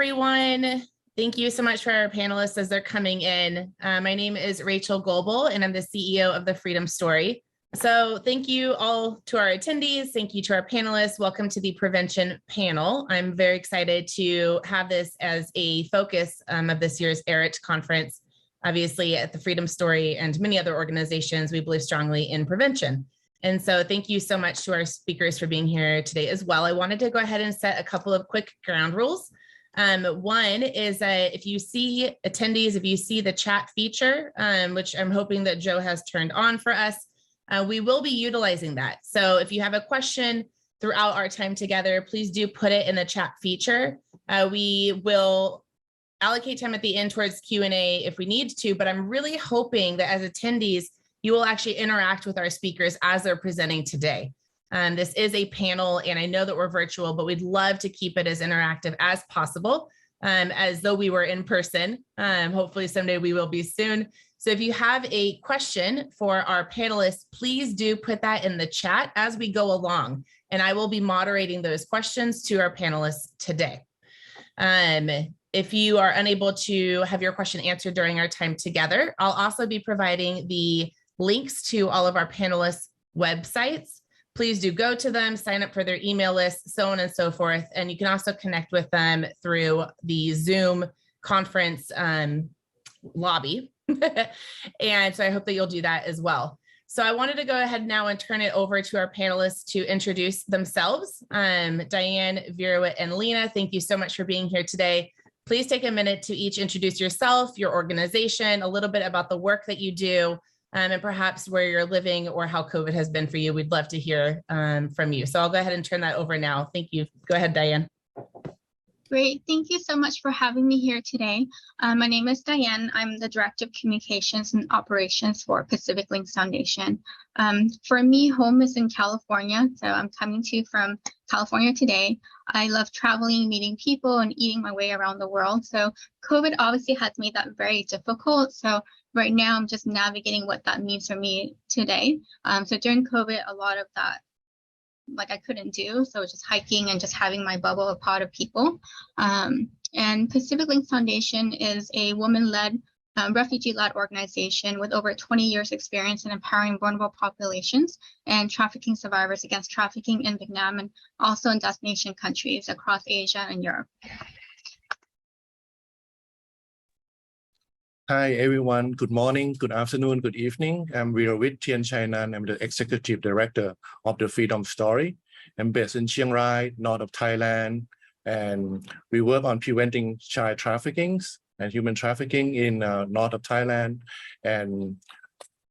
everyone. Thank you so much for our panelists as they're coming in. My name is Rachel Goebel, and I'm the CEO of the Freedom Story. So thank you all to our attendees. Thank you to our panelists. Welcome to the prevention panel. I'm very excited to have this as a focus of this year's ERIT conference. Obviously, at the Freedom Story and many other organizations, we believe strongly in prevention. And so thank you so much to our speakers for being here today as well. I wanted to go ahead and set a couple of quick ground rules. One is that if you see attendees, if you see the chat feature, which I'm hoping that Joe has turned on for us, we will be utilizing that. So if you have a question throughout our time together, please do put it in the chat feature. We will allocate time at the end towards Q&A if we need to, but I'm really hoping that as attendees, you will actually interact with our speakers as they're presenting today. This is a panel, and I know that we're virtual, but we'd love to keep it as interactive as possible, as though we were in person. Hopefully someday we will be soon. So if you have a question for our panelists, please do put that in the chat as we go along, and I will be moderating those questions to our panelists today. If you are unable to have your question answered during our time together, I'll also be providing the links to all of our panelists' websites. Please do go to them, sign up for their email list, so on and so forth. And you can also connect with them through the Zoom conference lobby. And so I hope that you'll do that as well. So I wanted to go ahead now and turn it over to our panelists to introduce themselves. Diane, Veerawit, and Leena, thank you so much for being here today. Please take a minute to each introduce yourself, your organization, a little bit about the work that you do, and perhaps where you're living or how COVID has been for you. We'd love to hear from you. So I'll go ahead and turn that over now. Thank you. Go ahead, Diane. Great. Thank you so much for having me here today. My name is Diane. I'm the Director of Communications and Operations for Pacific Links Foundation. For me, home is in California, so I'm coming to you from California today. I love traveling, meeting people, and eating my way around the world. So COVID obviously has made that very difficult. So right now, I'm just navigating what that means for me today. So during COVID, a lot of that I couldn't do. So just hiking and just having my bubble, a pod of people. And Pacific Links Foundation is a woman-led, refugee-led organization with over 20 years experience in empowering vulnerable populations and trafficking survivors against trafficking in Vietnam and also in destination countries across Asia and Europe. Hi, everyone. Good morning, good afternoon, good evening. I'm Veerawit Tianchainan. I'm the Executive Director of the Freedom Story. I'm based in Chiang Rai, north of Thailand, and we work on preventing child trafficking and human trafficking in north of Thailand. And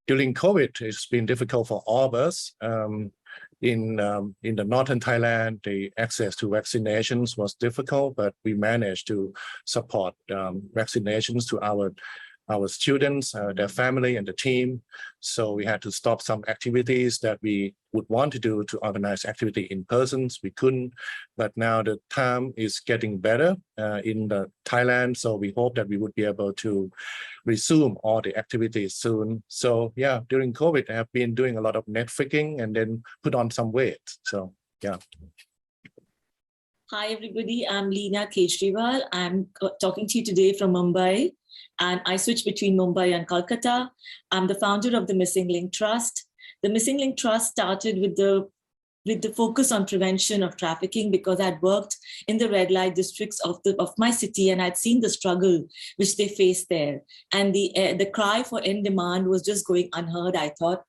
during COVID, it's been difficult for all of us. In the northern Thailand, the access to vaccinations was difficult, but we managed to support vaccinations to our students, their family, and the team. So we had to stop some activities that we would want to do to organize activity in person. We couldn't, but now the time is getting better in Thailand. So we hope that we would be able to resume all the activities soon. So yeah, during COVID, I have been doing a lot of Netflixing and then put on some weight. So yeah. Hi, everybody. I'm Leena Kejriwal. I'm talking to you today from Mumbai, and I switch between Mumbai and Kolkata. I'm the founder of the Missing Link Trust. The Missing Link Trust started with the focus on prevention of trafficking because I'd worked in the red light districts of my city, and I'd seen the struggle which they faced there. And the cry for end demand was just going unheard, I thought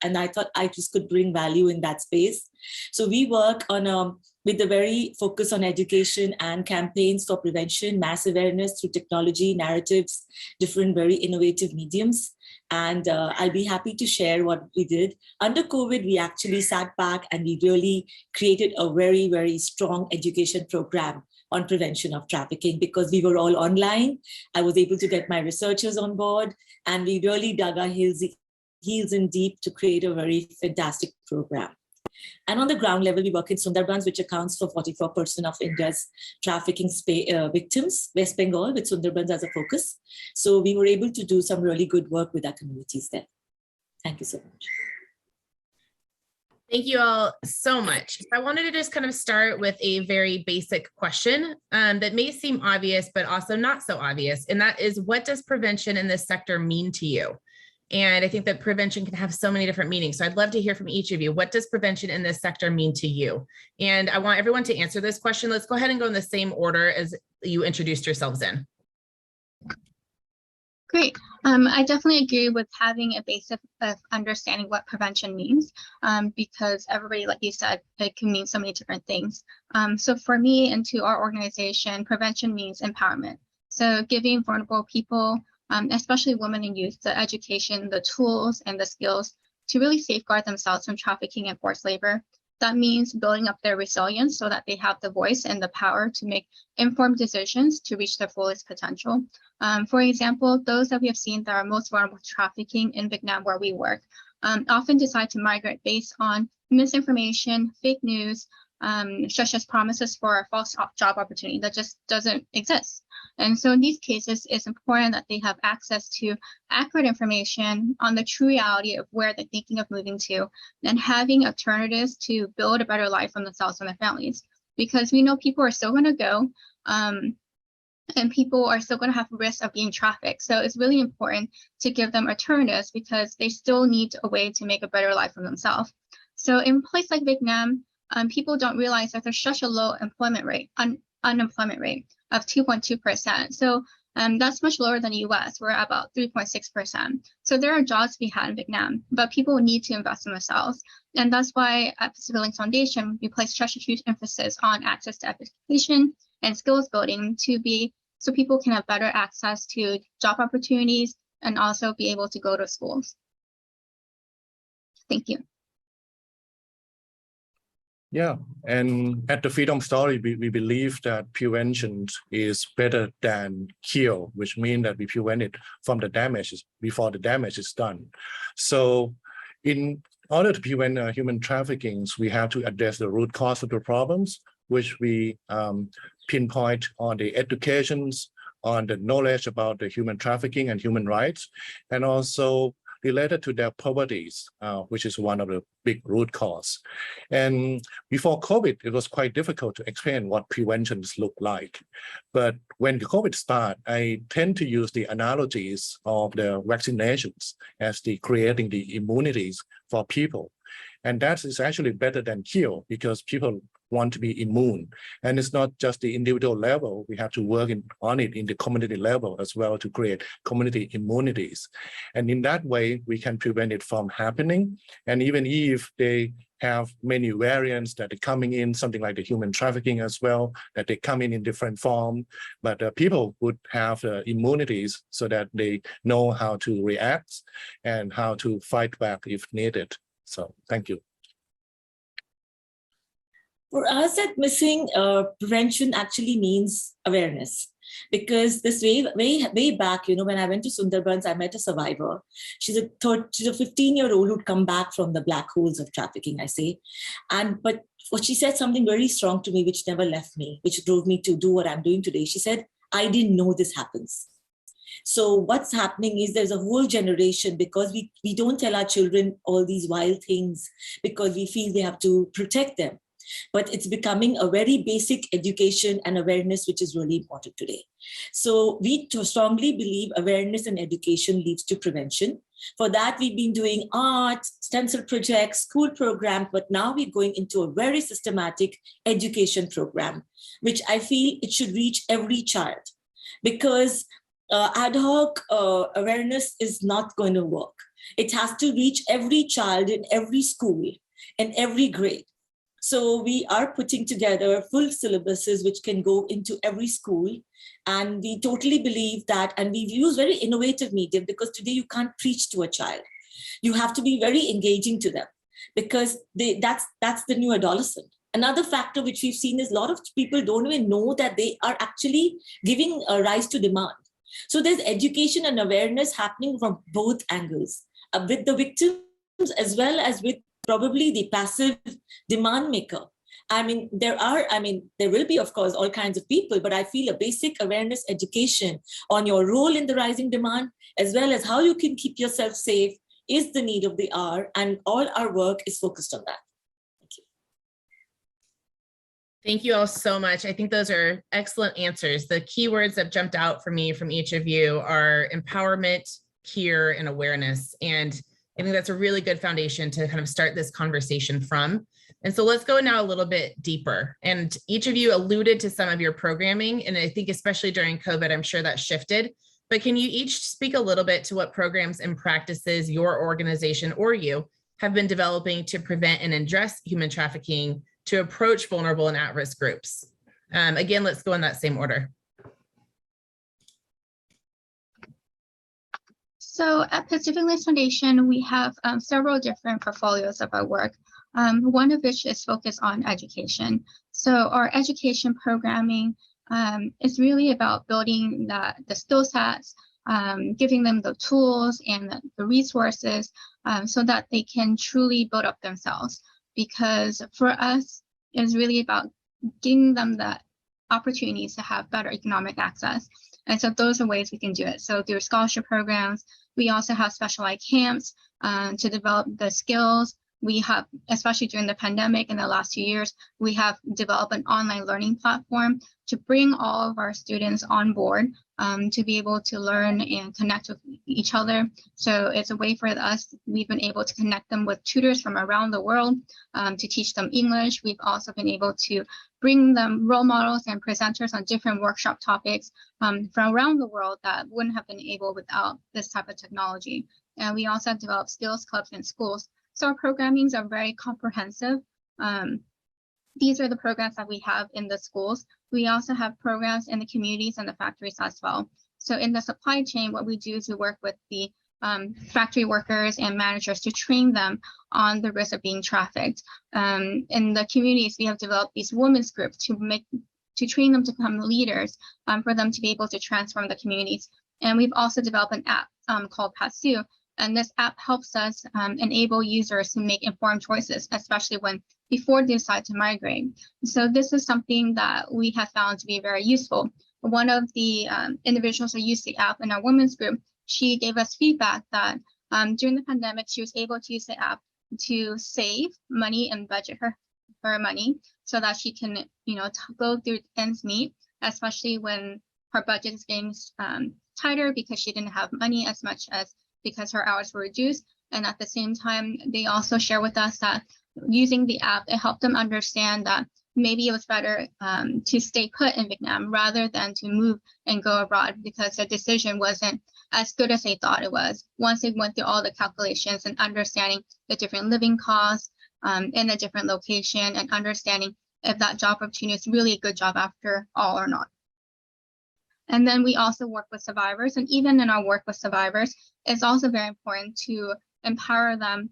I just could bring value in that space. So we work on with the very focus on education and campaigns for prevention, mass awareness through technology, narratives, different very innovative mediums. And I'll be happy to share what we did. Under COVID, we actually sat back and we really created a very, very strong education program on prevention of trafficking because we were all online. I was able to get my researchers on board, and we really dug our heels in deep to create a very fantastic program. And on the ground level, we work in Sundarbans, which accounts for 44% of India's trafficking victims, West Bengal, with Sundarbans as a focus. So we were able to do some really good work with our communities there. Thank you so much. Thank you all so much. I wanted to just kind of start with a very basic question that may seem obvious, but also not so obvious. And that is, what does prevention in this sector mean to you? And I think that prevention can have so many different meanings. So I'd love to hear from each of you. What does prevention in this sector mean to you? And I want everyone to answer this question. Let's go ahead and go in the same order as you introduced yourselves in. Great. I definitely agree with having a basic of understanding what prevention means, because everybody, like you said, it can mean so many different things. So for me and to our organization, prevention means empowerment. So giving vulnerable people, especially women and youth, the education, the tools, and the skills to really safeguard themselves from trafficking and forced labor. That means building up their resilience so that they have the voice and the power to make informed decisions to reach their fullest potential. For example, those that we have seen that are most vulnerable to trafficking in Vietnam where we work often decide to migrate based on misinformation, fake news, such as promises for a false job opportunity that just doesn't exist. And so in these cases, it's important that they have access to accurate information on the true reality of where they're thinking of moving to, and having alternatives to build a better life for themselves and their families. Because we know people are still going to go, and people are still going to have risk of being trafficked. So it's really important to give them alternatives because they still need a way to make a better life for themselves. So in a place like Vietnam, people don't realize that there's such a low employment rate, unemployment rate of 2.2%. So that's much lower than the US. We're at about 3.6%. So there are jobs to be had in Vietnam, but people need to invest in themselves. And that's why at Pacific Link Foundation, we place such a huge emphasis on access to education and skills building so people can have better access to job opportunities and also be able to go to schools. Thank you. Yeah, and at the Freedom Story, we believe that prevention is better than cure, which means that we prevent it from the damages before the damage is done. So in order to prevent human trafficking, we have to address the root cause of the problems, which we pinpoint on the educations, on the knowledge about the human trafficking and human rights, and also related to their poverties, which is one of the big root cause. And before COVID, it was quite difficult to explain what preventions look like. But when the COVID started, I tend to use the analogies of the vaccinations as the creating the immunities for people. And that is actually better than cure because people want to be immune. And it's not just the individual level, we have to work on it in the community level as well to create community immunities. And in that way, we can prevent it from happening. And even if they have many variants that are coming in, something like the human trafficking as well, that they come in different form, but people would have immunities so that they know how to react and how to fight back if needed. So thank you. For us at Missing, prevention actually means awareness. Because this way back, when I went to Sundarbans, I met a survivor. She's a 15-year-old who'd come back from the black holes of trafficking, I say. But what she said something very strong to me, which never left me, which drove me to do what I'm doing today. She said, I didn't know this happens. So what's happening is there's a whole generation, because we don't tell our children all these wild things because we feel they have to protect them. But it's becoming a very basic education and awareness, which is really important today. So we strongly believe awareness and education leads to prevention. For that, we've been doing art, stem cell projects, school programs, but now we're going into a very systematic education program, which I feel it should reach every child, because ad hoc awareness is not going to work. It has to reach every child in every school, in every grade. So we are putting together full syllabuses which can go into every school. And we totally believe that, and we use very innovative medium, because today you can't preach to a child. You have to be very engaging to them, because that's the new adolescent. Another factor which we've seen is a lot of people don't even know that they are actually giving a rise to demand. So there's education and awareness happening from both angles, with the victims as well as with probably the passive demand maker. There will be, of course, all kinds of people, but I feel a basic awareness education on your role in the rising demand, as well as how you can keep yourself safe, is the need of the hour, and all our work is focused on that. Thank you all so much. I think those are excellent answers. The keywords that jumped out for me from each of you are empowerment, care, and awareness. And I think that's a really good foundation to kind of start this conversation from. And so let's go now a little bit deeper. And each of you alluded to some of your programming. And I think especially during COVID, I'm sure that shifted. But can you each speak a little bit to what programs and practices your organization or you have been developing to prevent and address human trafficking, to approach vulnerable and at-risk groups? Again, let's go in that same order. So at Pacific Links Foundation, we have several different portfolios of our work, one of which is focused on education. So our education programming is really about building the skill sets, giving them the tools and the resources so that they can truly build up themselves. Because for us, it's really about giving them the opportunities to have better economic access. And so those are ways we can do it. So through scholarship programs, we also have specialized camps to develop the skills. We have, especially during the pandemic in the last 2 years, we have developed an online learning platform to bring all of our students on board to be able to learn and connect with each other. So it's a way for us, we've been able to connect them with tutors from around the world to teach them English. We've also been able to bring them role models and presenters on different workshop topics from around the world that wouldn't have been able without this type of technology. And we also have developed skills clubs in schools. So our programmings are very comprehensive. These are the programs that we have in the schools. We also have programs in the communities and the factories as well. So in the supply chain, what we do is we work with the factory workers and managers to train them on the risk of being trafficked. In the communities, we have developed these women's groups to train them to become leaders for them to be able to transform the communities. And we've also developed an app called Pasu. And this app helps us enable users to make informed choices, especially before they decide to migrate. So this is something that we have found to be very useful. One of the individuals who used the app in our women's group, she gave us feedback that during the pandemic, she was able to use the app to save money and budget her money so that she can, go through ends meet, especially when her budget is getting tighter because she didn't have money as much as because her hours were reduced. And at the same time, they also share with us that using the app, it helped them understand that maybe it was better to stay put in Vietnam rather than to move and go abroad because their decision wasn't as good as they thought it was. Once they went through all the calculations and understanding the different living costs in a different location and understanding if that job opportunity is really a good job after all or not. And then we also work with survivors. And even in our work with survivors, it's also very important to empower them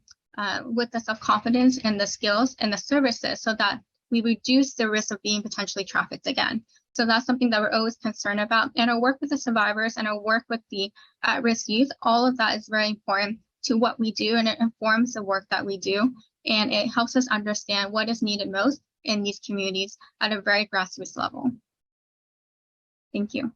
with the self-confidence and the skills and the services so that we reduce the risk of being potentially trafficked again. So that's something that we're always concerned about. And our work with the survivors and our work with the at-risk youth, all of that is very important to what we do, and it informs the work that we do. And it helps us understand what is needed most in these communities at a very grassroots level. Thank you.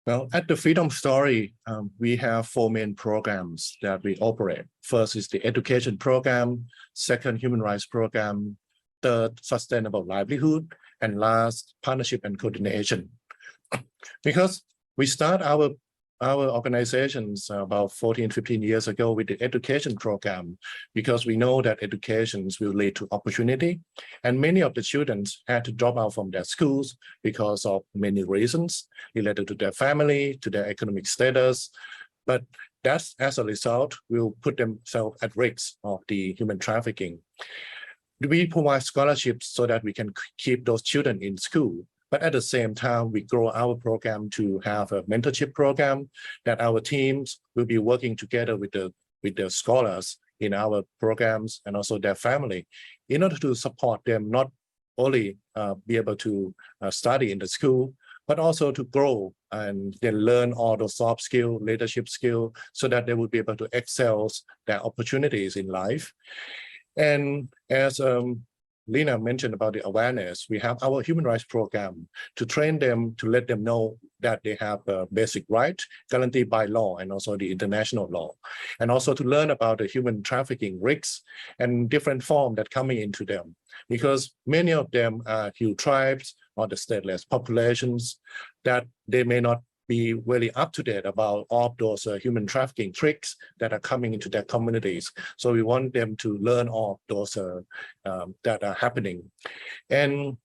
Well, at the Freedom Story, we have 4 main programs that we operate. First is the education program, second, human rights program, third, sustainable livelihood, and last, partnership and coordination. Because we start our organizations about 14, 15 years ago with the education program, because we know that education will lead to opportunity. And many of the students had to drop out from their schools because of many reasons related to their family, to their economic status. But that's, as a result, will put themselves at risk of the human trafficking. We provide scholarships so that we can keep those children in school. But at the same time, we grow our program to have a mentorship program that our teams will be working together with the scholars in our programs and also their family in order to support them not only be able to study in the school, but also to grow and then learn all the soft skill, leadership skill, so that they will be able to excel their opportunities in life. And as Leena mentioned about the awareness, we have our human rights program to train them, to let them know that they have basic rights guaranteed by law and also the international law, and also to learn about the human trafficking risks and different forms that coming into them, because many of them are huge tribes or the stateless populations that they may not be really up to date about all those human trafficking tricks that are coming into their communities. So we want them to learn all those that are happening. And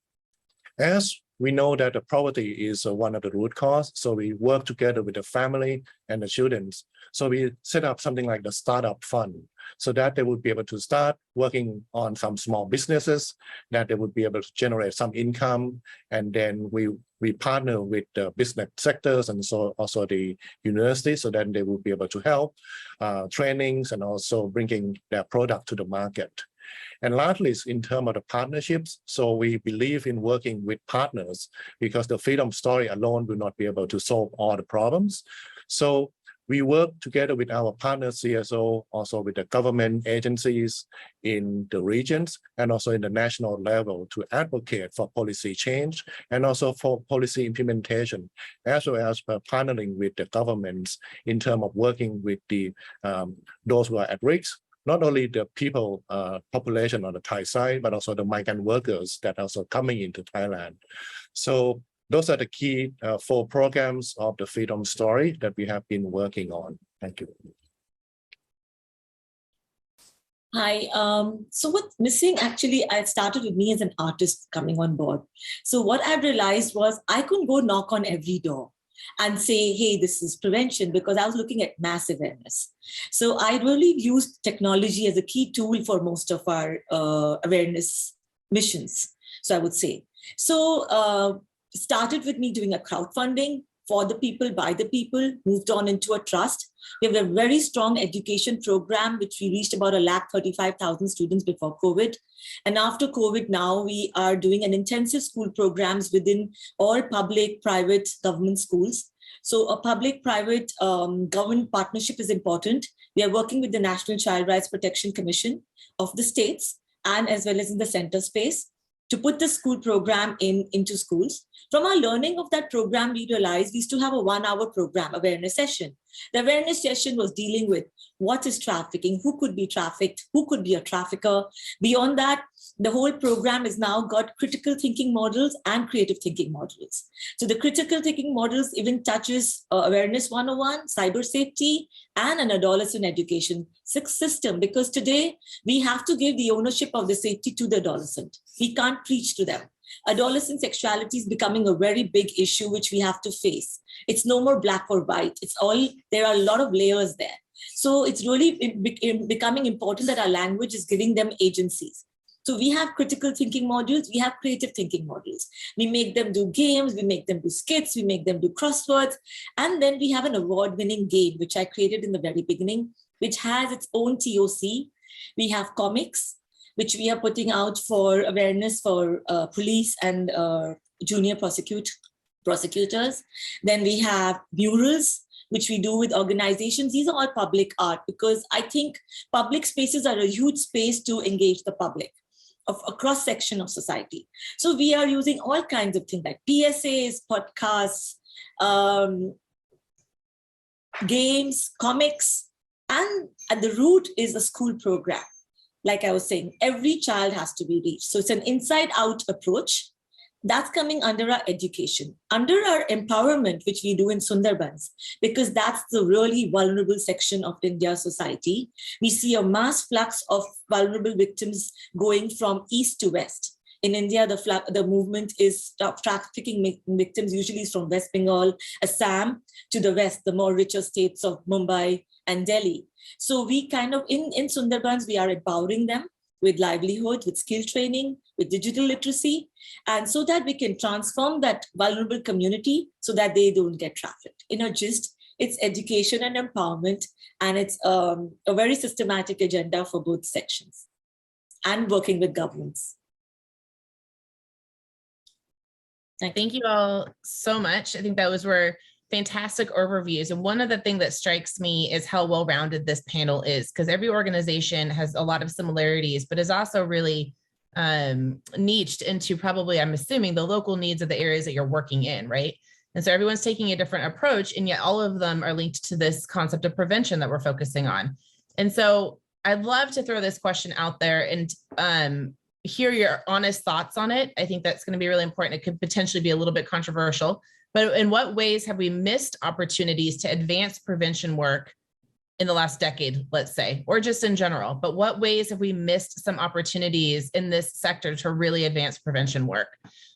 as we know that the poverty is one of the root cause, so we work together with the family and the students. So we set up something like the startup fund, so that they would be able to start working on some small businesses, that they would be able to generate some income, and then we partner with the business sectors and so also the university, so then they will be able to help trainings and also bringing their product to the market. And lastly, in terms of the partnerships, so we believe in working with partners, because the freedom story alone will not be able to solve all the problems. So we work together with our partners, CSO, also with the government agencies in the regions and also in the national level to advocate for policy change and also for policy implementation, as well as partnering with the governments in terms of working with the those who are at risk, not only the people population on the Thai side, but also the migrant workers that are also coming into Thailand. So those are the key 4 programs of the Freedom Story that we have been working on. Thank you. Hi, so what's missing, actually, I started with me as an artist coming on board. So what I realized was I couldn't go knock on every door and say, hey, this is prevention, because I was looking at mass awareness. So I really used technology as a key tool for most of our awareness missions, so I would say. So started with me doing a crowdfunding for the people, by the people, moved on into a trust. We have a very strong education program, which we reached about 135,000 students before COVID. And after COVID, now we are doing an intensive school programs within all public, private, government schools. So a public-private government partnership is important. We are working with the National Child Rights Protection Commission of the states and as well as in the center space to put the school program into schools. From our learning of that program, we realized we used to have a 1-hour program awareness session. The awareness session was dealing with what is trafficking, who could be trafficked, who could be a trafficker. Beyond that, the whole program has now got critical thinking models and creative thinking models. So the critical thinking models even touches awareness 101, cyber safety, and an adolescent education system, because today we have to give the ownership of the safety to the adolescent. We can't preach to them. Adolescent sexuality is becoming a very big issue, which we have to face. It's no more black or white. It's all, there are a lot of layers there. So it's really becoming important that our language is giving them agencies. So we have critical thinking modules, we have creative thinking modules. We make them do games, we make them do skits, we make them do crosswords. And then we have an award-winning game, which I created in the very beginning, which has its own TOC. We have comics, which we are putting out for awareness for police and junior prosecutors. Then we have murals, which we do with organizations. These are all public art, because I think public spaces are a huge space to engage the public of a cross section of society. So we are using all kinds of things like PSAs, podcasts, games, comics, and at the root is a school program. Like I was saying, every child has to be reached. So it's an inside-out approach that's coming under our education, under our empowerment, which we do in Sundarbans, because that's the really vulnerable section of India's society. We see a mass flux of vulnerable victims going from east to west. In India, the movement is trafficking victims usually from West Bengal, Assam, to the west, the more richer states of Mumbai and Delhi. So we kind of, in Sundarbans, we are empowering them with livelihood, with skill training, with digital literacy, and so that we can transform that vulnerable community so that they don't get trafficked. In a gist, it's education and empowerment, and it's a very systematic agenda for both sections and working with governments. Thank you all so much. I think those were fantastic overviews. And one of the things that strikes me is how well-rounded this panel is, because every organization has a lot of similarities, but is also really niched into probably, I'm assuming, the local needs of the areas that you're working in, right? And so everyone's taking a different approach, and yet all of them are linked to this concept of prevention that we're focusing on. And so I'd love to throw this question out there and hear your honest thoughts on it. I think that's going to be really important. It could potentially be a little bit controversial, but in what ways have we missed opportunities to advance prevention work in the last decade, let's say, or just in general? But what ways have we missed some opportunities in this sector to really advance prevention work?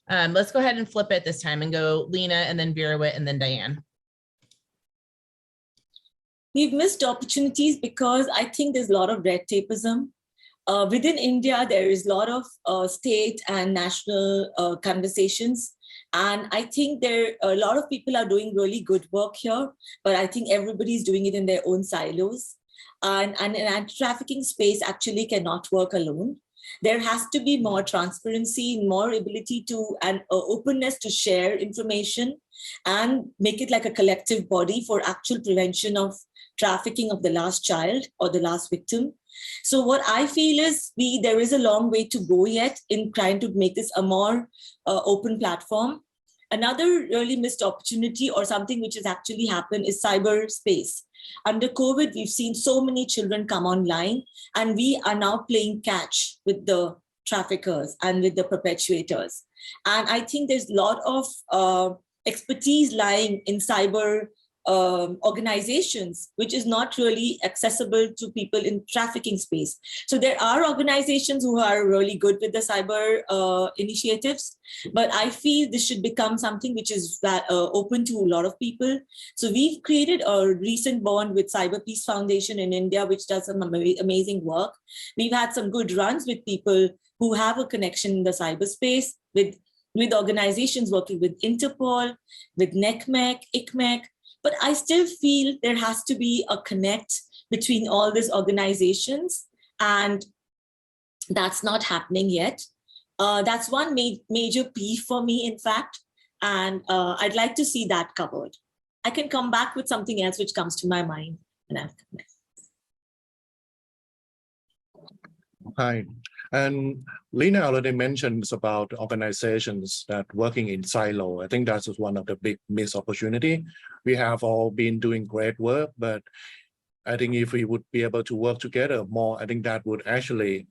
Let's go ahead and flip it this time and go Leena, and then Veerawit, and then Diane. We've missed opportunities because I think there's a lot of red tapeism. Within India, there is a lot of state and national conversations. And I think a lot of people are doing really good work here, but I think everybody's doing it in their own silos. And an anti-trafficking space actually cannot work alone. There has to be more transparency, more ability to, and openness to share information and make it like a collective body for actual prevention of trafficking of the last child or the last victim. So what I feel is there is a long way to go yet in trying to make this a more open platform. Another really missed opportunity, or something which has actually happened, is cyberspace. Under COVID, we've seen so many children come online, and we are now playing catch with the traffickers and with the perpetuators. And I think there's a lot of expertise lying in cyber organizations, which is not really accessible to people in trafficking space. So there are organizations who are really good with the cyber initiatives, but I feel this should become something which is open to a lot of people. So we've created a recent bond with Cyber Peace Foundation in India, which does some amazing work. We've had some good runs with people who have a connection in the cyberspace with organizations working with Interpol, with NECMEC, ICMEC. But I still feel there has to be a connect between all these organizations, and that's not happening yet. That's one major P for me, in fact, and I'd like to see that covered. I can come back with something else which comes to my mind, and I'll come back. Hi. And Leena already mentioned about organizations that working in silo. I think that's one of the big missed opportunity. We have all been doing great work, but I think if we would be able to work together more, I think that would actually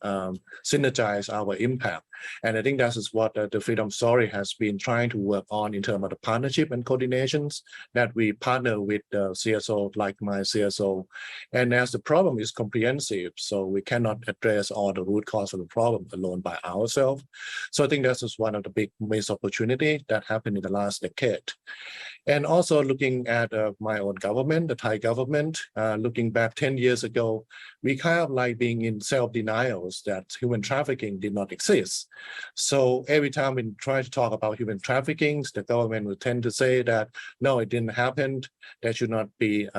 synergize our impact. And I think that is what the Freedom Story has been trying to work on in terms of the partnership and coordinations, that we partner with the CSO, like my CSO. And as the problem is comprehensive, so we cannot address all the root cause of the problem alone by ourselves. So I think that is one of the big missed opportunity that happened in the last decade. And also looking at my own government, the Thai government, looking back 10 years ago, we kind of like being in self-denials that human trafficking did not exist. So every time we try to talk about human trafficking, the government would tend to say that, no, it didn't happen. There should not be,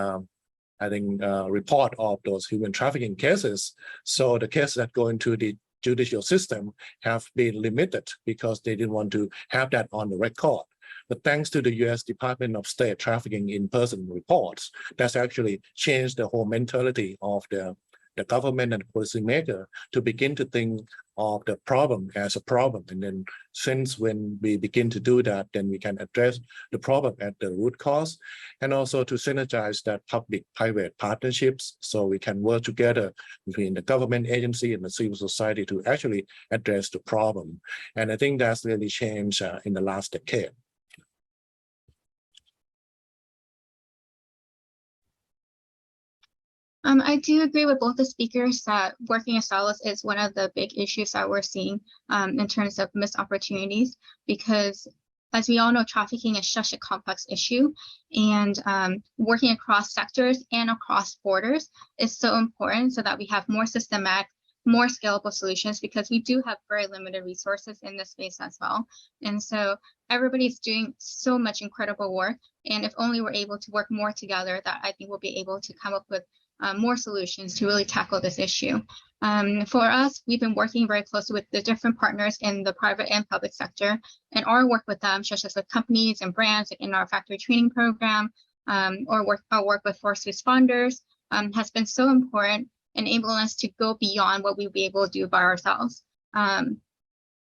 report of those human trafficking cases. So the cases that go into the judicial system have been limited because they didn't want to have that on the record. But thanks to the U.S. Department of State trafficking in person reports, that's actually changed the whole mentality of the government and policymaker to begin to think of the problem as a problem. And then since when we begin to do that, then we can address the problem at the root cause, and also to synergize that public-private partnerships so we can work together between the government agency and the civil society to actually address the problem. And I think that's really changed in the last decade. I do agree with both the speakers that working in silos is one of the big issues that we're seeing in terms of missed opportunities, because as we all know, trafficking is such a complex issue, and working across sectors and across borders is so important so that we have more systematic, more scalable solutions, because we do have very limited resources in this space as well. And so everybody's doing so much incredible work, and if only we're able to work more together, that I think we'll be able to come up with more solutions to really tackle this issue. For us, we've been working very closely with the different partners in the private and public sector, and our work with them, such as with companies and brands in our factory training program, or our work with first responders, has been so important, enabling us to go beyond what we'd be able to do by ourselves.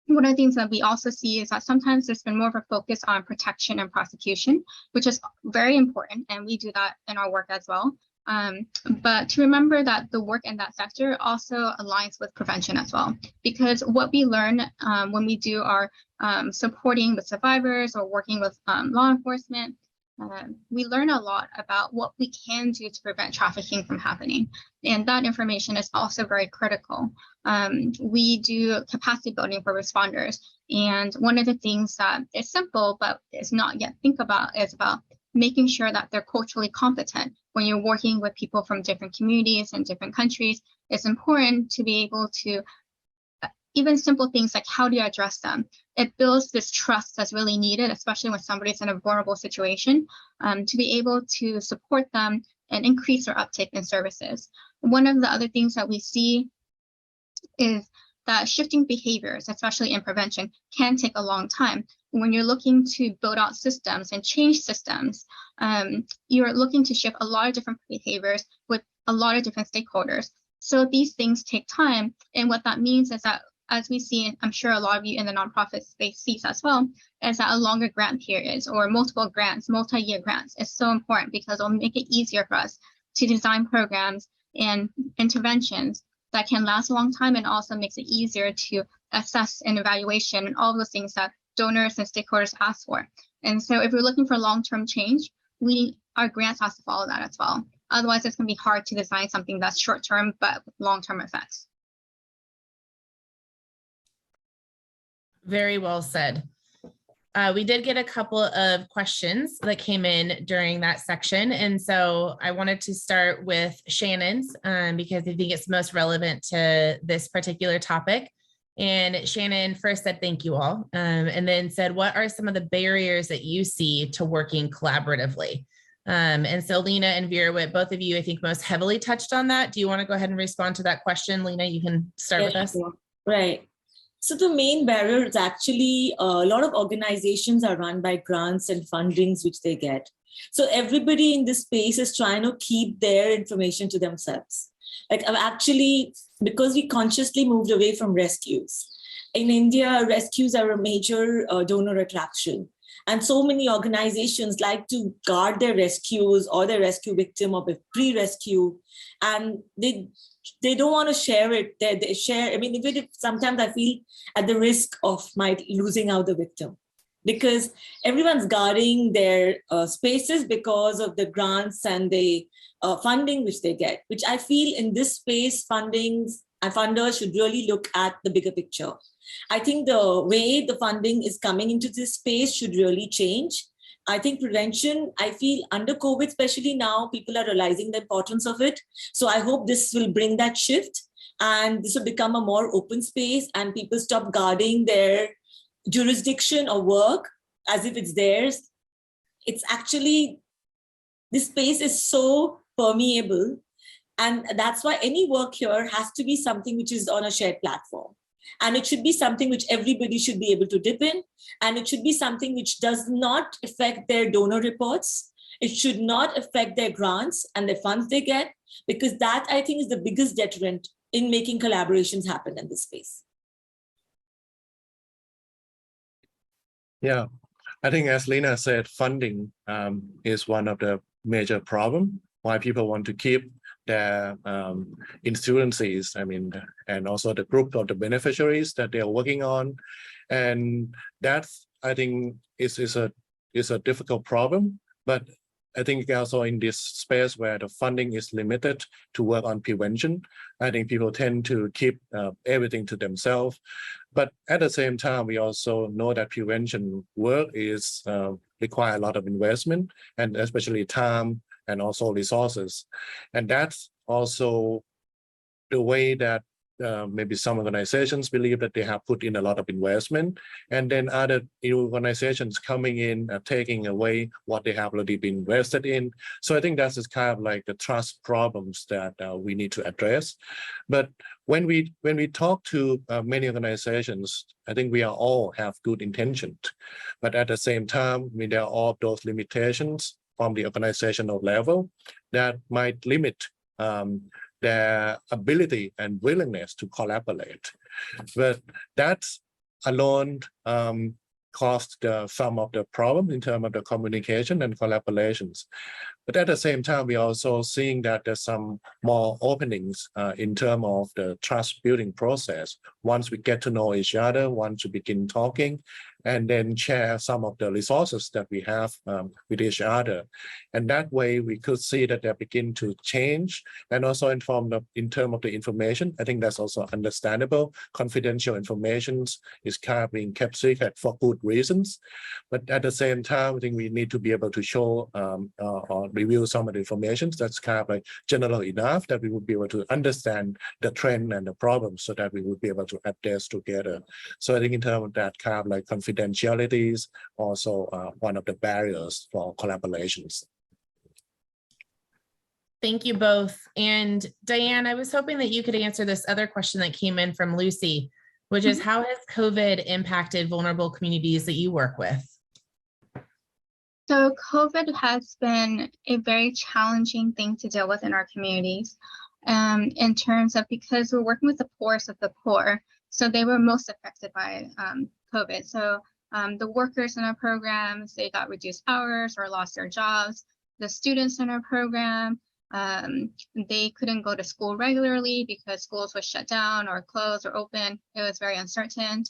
one of the things that we also see is that sometimes there's been more of a focus on protection and prosecution, which is very important, and we do that in our work as well. But to remember that the work in that sector also aligns with prevention as well, because what we learn when we do our supporting with survivors or working with law enforcement, we learn a lot about what we can do to prevent trafficking from happening. And that information is also very critical. We do capacity building for responders. And one of the things that is simple, but is not yet think about, is about making sure that they're culturally competent. When you're working with people from different communities and different countries, it's important to be able to, even simple things like how do you address them? It builds this trust that's really needed, especially when somebody's in a vulnerable situation, to be able to support them and increase their uptake in services. One of the other things that we see is that shifting behaviors, especially in prevention, can take a long time. When you're looking to build out systems and change systems, you're looking to shift a lot of different behaviors with a lot of different stakeholders. So these things take time. And what that means is that, as we see, I'm sure a lot of you in the nonprofit space sees as well, is that a longer grant periods or multiple grants, multi-year grants is so important, because it'll make it easier for us to design programs and interventions that can last a long time, and also makes it easier to assess and evaluation and all those things that donors and stakeholders ask for. And so if we're looking for long-term change, our grants has to follow that as well. Otherwise, it's going to be hard to design something that's short-term but with long-term effects. Very well said. We did get a couple of questions that came in during that section. And so I wanted to start with Shannon's because I think it's most relevant to this particular topic. And Shannon first said, thank you all. And then said, what are some of the barriers that you see to working collaboratively? And so Leena and Veerawit, both of you, I think most heavily touched on that. Do you want to go ahead and respond to that question? Leena, you can start with us. Right. So the main barrier is actually a lot of organizations are run by grants and fundings which they get. So everybody in this space is trying to keep their information to themselves. Like I've actually, because we consciously moved away from rescues. In India, rescues are a major donor attraction. And so many organizations like to guard their rescues or their rescue victim or pre-rescue. And they don't want to share it. They share, I mean, even if sometimes I feel at the risk of losing out the victim, because everyone's guarding their spaces because of the grants and the funding which they get, which I feel in this space, funders should really look at the bigger picture. I think the way the funding is coming into this space should really change. I think prevention, I feel under COVID, especially now, people are realizing the importance of it. So I hope this will bring that shift and this will become a more open space and people stop guarding their jurisdiction or work as if it's theirs. It's actually, this space is so permeable. And that's why any work here has to be something which is on a shared platform. And it should be something which everybody should be able to dip in. And it should be something which does not affect their donor reports. It should not affect their grants and the funds they get, because that, I think, is the biggest deterrent in making collaborations happen in this space. Yeah, I think as Leena said, funding is one of the major problems why people want to keep their insurances, and also the group of the beneficiaries that they are working on. And that's, I think, is a difficult problem. But I think also in this space where the funding is limited to work on prevention, I think people tend to keep everything to themselves. But at the same time, we also know that prevention work is require a lot of investment, and especially time and also resources. And that's also the way that maybe some organizations believe that they have put in a lot of investment, and then other organizations coming in and taking away what they have already been invested in. So I think that's just kind of like the trust problems that we need to address. But when we talk to many organizations, I think we are all have good intentions, but at the same time, there are all those limitations from the organizational level that might limit their ability and willingness to collaborate. But that's, alone caused some of the problem in terms of the communication and collaborations. But at the same time, we're also seeing that there's some more openings in terms of the trust building process. Once we get to know each other, once we begin talking, and then share some of the resources that we have with each other. And that way we could see that they begin to change, and also in terms of the information. I think that's also understandable. Confidential information is kind of being kept secret for good reasons. But at the same time, I think we need to be able to show or review some of the information that's kind of like general enough that we would be able to understand the trend and the problems so that we would be able to address together. So I think in terms of that kind of like confidentiality is also one of the barriers for collaborations. Thank you both. And Diane, I was hoping that you could answer this other question that came in from Lucy, which is how has COVID impacted vulnerable communities that you work with? So COVID has been a very challenging thing to deal with in our communities in terms of, because we're working with the poorest of the poor, so they were most affected by COVID. So the workers in our programs, they got reduced hours or lost their jobs. The students in our program, they couldn't go to school regularly because schools were shut down or closed or open. It was very uncertain.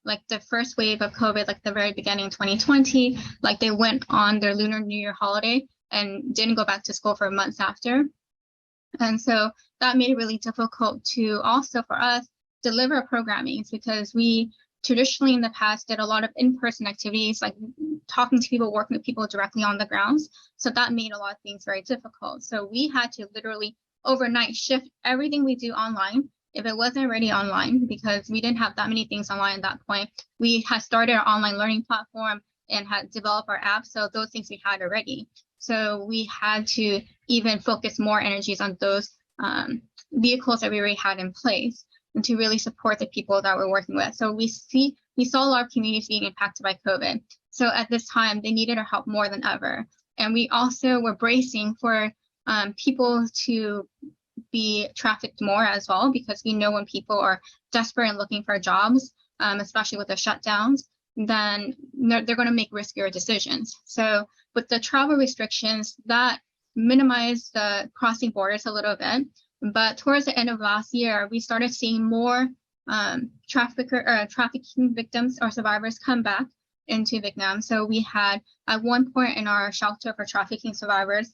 Like the first wave of COVID, like the very beginning 2020, like they went on their Lunar New Year holiday and didn't go back to school for months after. And so that made it really difficult to also for us deliver programming, because we traditionally in the past did a lot of in-person activities, like talking to people, working with people directly on the grounds. So that made a lot of things very difficult. So we had to literally overnight shift everything we do online. If it wasn't already online, because we didn't have that many things online at that point, we had started our online learning platform and had developed our app. So those things we had already. So we had to even focus more energies on those vehicles that we already had in place, and to really support the people that we're working with. So we saw a lot of communities being impacted by COVID. So at this time, they needed our help more than ever. And we also were bracing for people to be trafficked more as well, because we know when people are desperate and looking for jobs, especially with the shutdowns, then they're going to make riskier decisions. So with the travel restrictions, that minimized the crossing borders a little bit. But towards the end of last year, we started seeing more trafficking victims or survivors come back into Vietnam. So we had at one point in our shelter for trafficking survivors,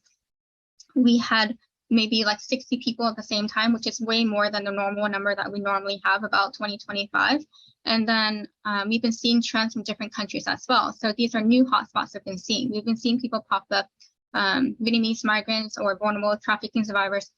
we had maybe like 60 people at the same time, which is way more than the normal number that we normally have, about 20-25. And then we've been seeing trends from different countries as well. So these are new hotspots we've been seeing. We've been seeing people pop up, Vietnamese migrants or vulnerable trafficking survivors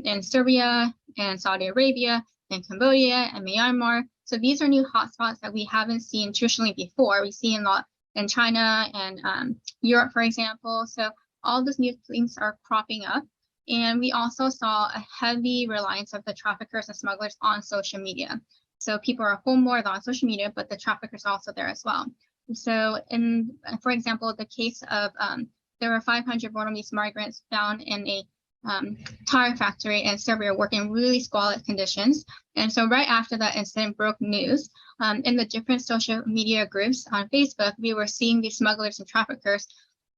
in Serbia and Saudi Arabia and Cambodia and Myanmar. So these are new hotspots that we haven't seen traditionally before. We see a lot in China and Europe, for example. So all those new things are cropping up. And we also saw a heavy reliance of the traffickers and smugglers on social media. So people are home more on social media, but the traffickers are also there as well. So for example, the case of there were 500 Vietnamese migrants found in a tire factory in Serbia working in really squalid conditions. And so right after that incident broke news, in the different social media groups on Facebook, we were seeing these smugglers and traffickers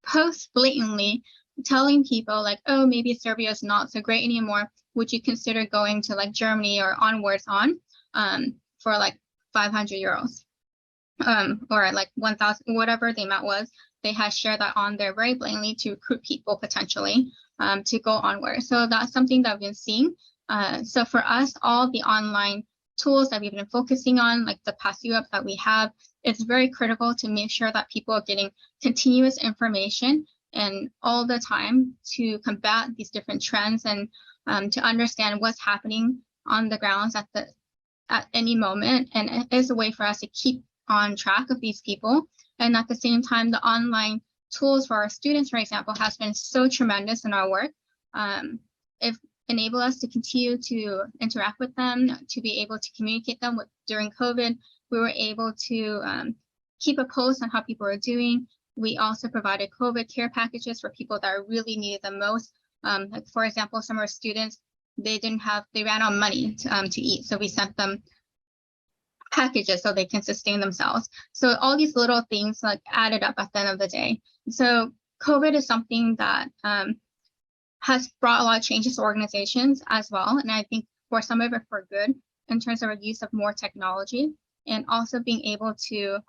post blatantly telling people like, oh, maybe Serbia is not so great anymore. Would you consider going to like Germany or onwards for like 500 euros or like 1,000, whatever the amount was. They had shared that on there very blatantly to recruit people potentially to go onward. So that's something that we've been seeing. So for us, all the online tools that we've been focusing on, like the Passive app that we have, it's very critical to make sure that people are getting continuous information and all the time to combat these different trends and to understand what's happening on the grounds at any moment. And it is a way for us to keep on track of these people. And at the same time, the online tools for our students, for example, has been so tremendous in our work. It enabled us to continue to interact with them, to be able to communicate them during COVID. We were able to keep a pulse on how people are doing. We also provided COVID care packages for people that really needed the most. Like for example, some of our students, they ran out of money to eat. So we sent them packages so they can sustain themselves. So all these little things like added up at the end of the day. So COVID is something that has brought a lot of changes to organizations as well. And I think for some of it for good in terms of a use of more technology and also being able to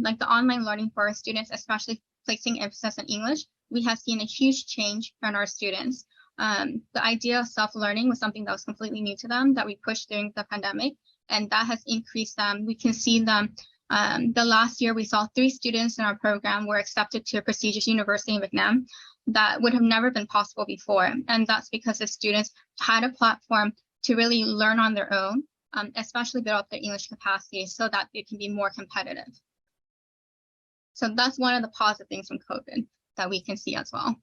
like the online learning for our students, especially placing emphasis on English, we have seen a huge change in our students. The idea of self-learning was something that was completely new to them that we pushed during the pandemic, and that has increased them. We can see them. The last year, we saw 3 students in our program were accepted to a prestigious university in Vietnam that would have never been possible before. And that's because the students had a platform to really learn on their own, especially build up their English capacity so that they can be more competitive. So that's one of the positive things from COVID that we can see as well.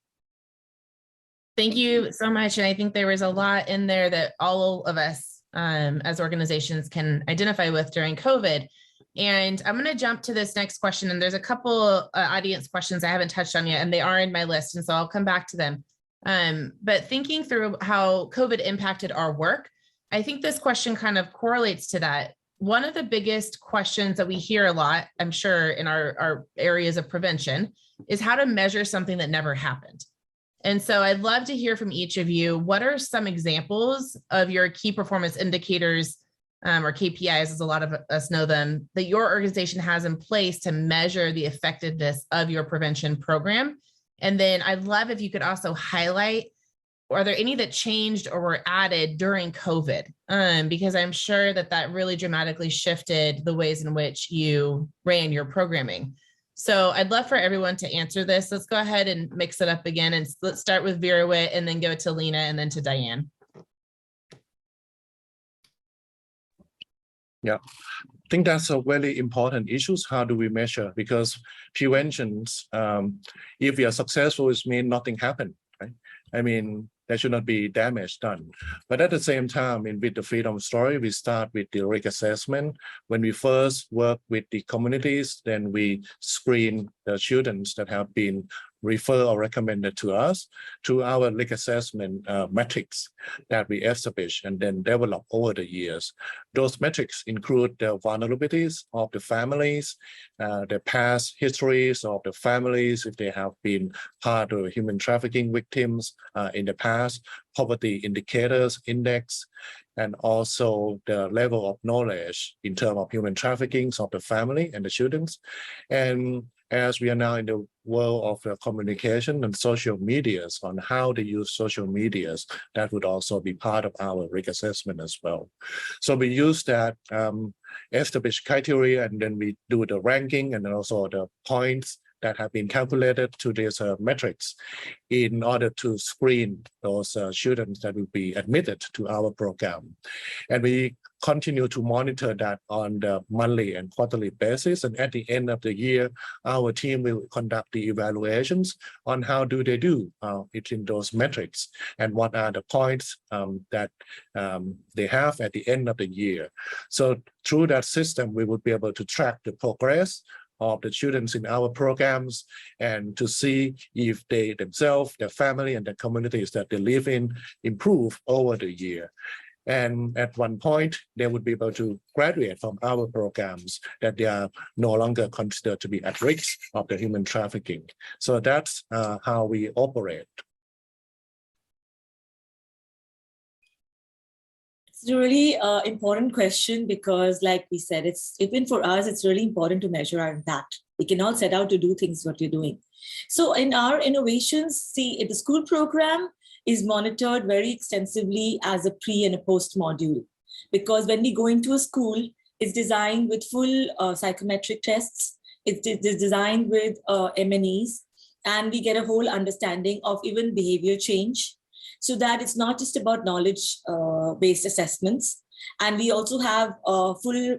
Thank you so much. And I think there was a lot in there that all of us as organizations can identify with during COVID. And I'm going to jump to this next question. And there's a couple audience questions I haven't touched on yet, and they are in my list. And so I'll come back to them. But thinking through how COVID impacted our work, I think this question kind of correlates to that. One of the biggest questions that we hear a lot, I'm sure, in our areas of prevention is how to measure something that never happened. And so I'd love to hear from each of you. What are some examples of your key performance indicators or KPIs, as a lot of us know them, that your organization has in place to measure the effectiveness of your prevention program? And then I'd love if you could also highlight, are there any that changed or were added during COVID? Because I'm sure that really dramatically shifted the ways in which you ran your programming. So I'd love for everyone to answer this. Let's go ahead and mix it up again. And let's start with Veerawit and then go to Leena and then to Diane. Yeah, I think that's a very important issue. How do we measure? Because preventions, if we are successful, it means nothing happened, right? I mean, there should not be damage done. But at the same time, with the Freedom Story, we start with the risk assessment. When we first work with the communities, then we screen the students that have been referred or recommended to us through our risk assessment metrics that we establish and then develop over the years. Those metrics include the vulnerabilities of the families, the past histories of the families, if they have been part of human trafficking victims in the past, poverty indicators index, and also the level of knowledge in terms of human trafficking of the family and the students. And as we are now in the world of communication and social medias, on how to use social medias, that would also be part of our risk assessment as well. So we use that established criteria, and then we do the ranking and then also the points that have been calculated to these metrics in order to screen those students that will be admitted to our program. And we continue to monitor that on the monthly and quarterly basis. And at the end of the year, our team will conduct the evaluations on how do they do in those metrics and what are the points that they have at the end of the year. So through that system, we would be able to track the progress of the students in our programs and to see if they themselves, their family, and the communities that they live in improve over the year. And at one point, they would be able to graduate from our programs that they are no longer considered to be at risk of the human trafficking. So that's how we operate. It's a really important question because, like we said, it's even for us, it's really important to measure our impact. We can all set out to do things what you're doing. So in our innovations, see, the school program is monitored very extensively as a pre and a post module, because when we go into a school, it's designed with full psychometric tests. It's designed with M&Es, and we get a whole understanding of even behavior change, so that it's not just about knowledge-based assessments. And we also have full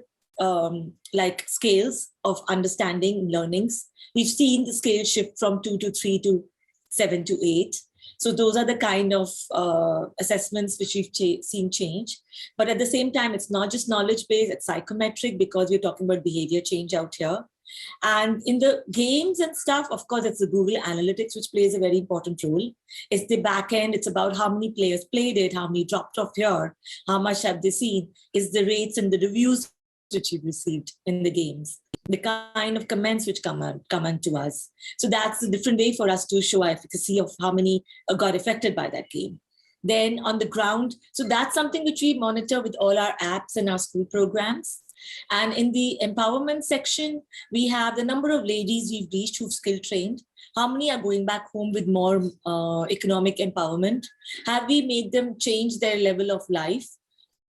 like scales of understanding learnings. We've seen the scale shift from 2 to 3 to 7 to 8. So those are the kind of assessments which we've seen change. But at the same time, it's not just knowledge-based, it's psychometric, because we're talking about behavior change out here. And in the games and stuff, of course, it's the Google Analytics, which plays a very important role. It's the back end. It's about how many players played it, how many dropped off here, how much have they seen, is the rates and the reviews which we've received in the games, the kind of comments which come on to us. So that's a different way for us to show our efficacy of how many got affected by that game. Then on the ground, so that's something which we monitor with all our apps and our school programs. And in the empowerment section, we have the number of ladies we've reached who've skill trained. How many are going back home with more economic empowerment? Have we made them change their level of life?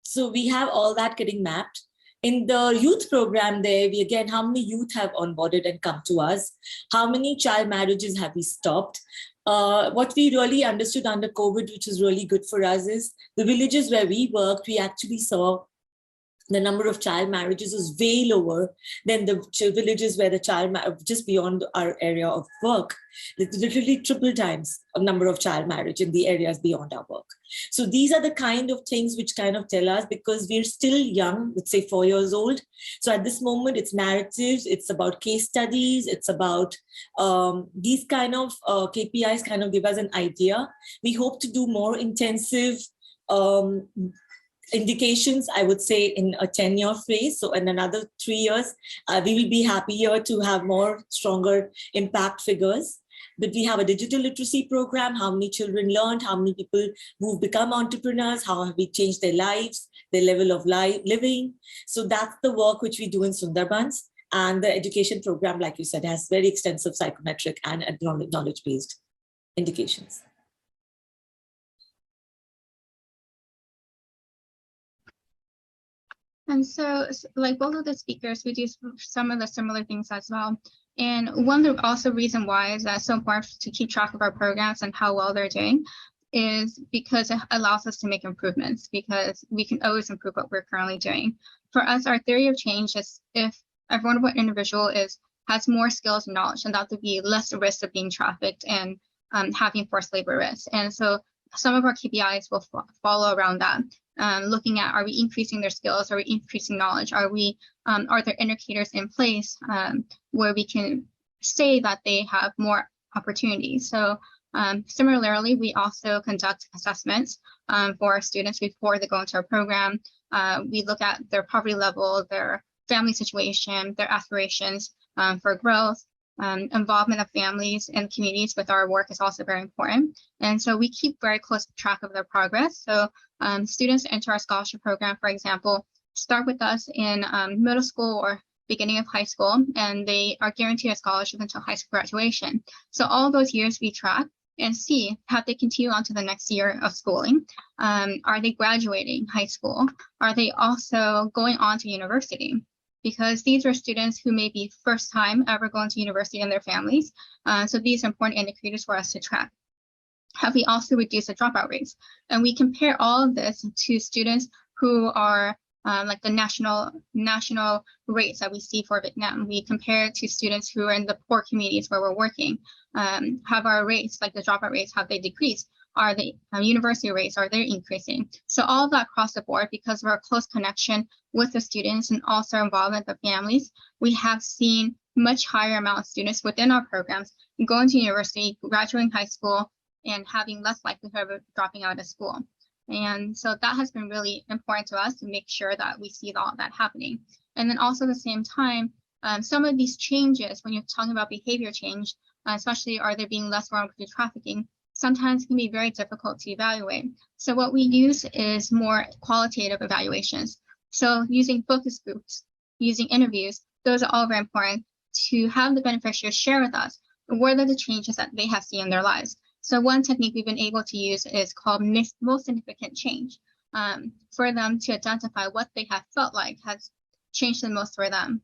So we have all that getting mapped. In the youth program there, we again, how many youth have onboarded and come to us? How many child marriages have we stopped? What we really understood under COVID, which is really good for us, is the villages where we worked, we actually saw the number of child marriages is way lower than the villages where the just beyond our area of work. It's literally triple times a number of child marriage in the areas beyond our work. So these are the kind of things which kind of tell us, because we're still young, let's say 4 years old. So at this moment, it's narratives, it's about case studies, it's about these kind of KPIs kind of give us an idea. We hope to do more intensive indications, I would say, in a 10-year phase. So in another 3 years, we will be happier to have more stronger impact figures. But we have a digital literacy program, how many children learned, how many people who've become entrepreneurs, how have we changed their lives, their level of living. So that's the work which we do in Sundarbans. And the education program, like you said, has very extensive psychometric and knowledge-based indications. And so, like both of the speakers, we do some of the similar things as well. And one of the also reason why is that it's so important to keep track of our programs and how well they're doing is because it allows us to make improvements, because we can always improve what we're currently doing. For us, our theory of change is if a vulnerable individual has more skills and knowledge, and that would be less risk of being trafficked and having forced labor risks. And so some of our KPIs will follow around that. Looking at, are we increasing their skills? Are we increasing knowledge? Are there indicators in place where we can say that they have more opportunities? So similarly, we also conduct assessments for our students before they go into our program. We look at their poverty level, their family situation, their aspirations for growth. Involvement of families and communities with our work is also very important. And so we keep very close track of their progress. So students enter our scholarship program, for example, start with us in middle school or beginning of high school, and they are guaranteed a scholarship until high school graduation. So all those years we track and see, have they continued on to the next year of schooling? Are they graduating high school? Are they also going on to university? Because these are students who may be first time ever going to university in their families. So these are important indicators for us to track. Have we also reduced the dropout rates? And we compare all of this to students who are like the national rates that we see for Vietnam. We compare it to students who are in the poor communities where we're working. Have our rates, like the dropout rates, have they decreased? Are the university rates, are they increasing? So all of that across the board, because of our close connection with the students and also involvement of families, we have seen much higher amount of students within our programs going to university, graduating high school, and having less likelihood of dropping out of school. And so that has been really important to us to make sure that we see all that happening. And then also at the same time, some of these changes, when you're talking about behavior change, especially are they being less vulnerable to trafficking, sometimes can be very difficult to evaluate. So what we use is more qualitative evaluations. So using focus groups, using interviews, those are all very important to have the beneficiaries share with us what are the changes that they have seen in their lives. So one technique we've been able to use is called most significant change, for them to identify what they have felt like has changed the most for them.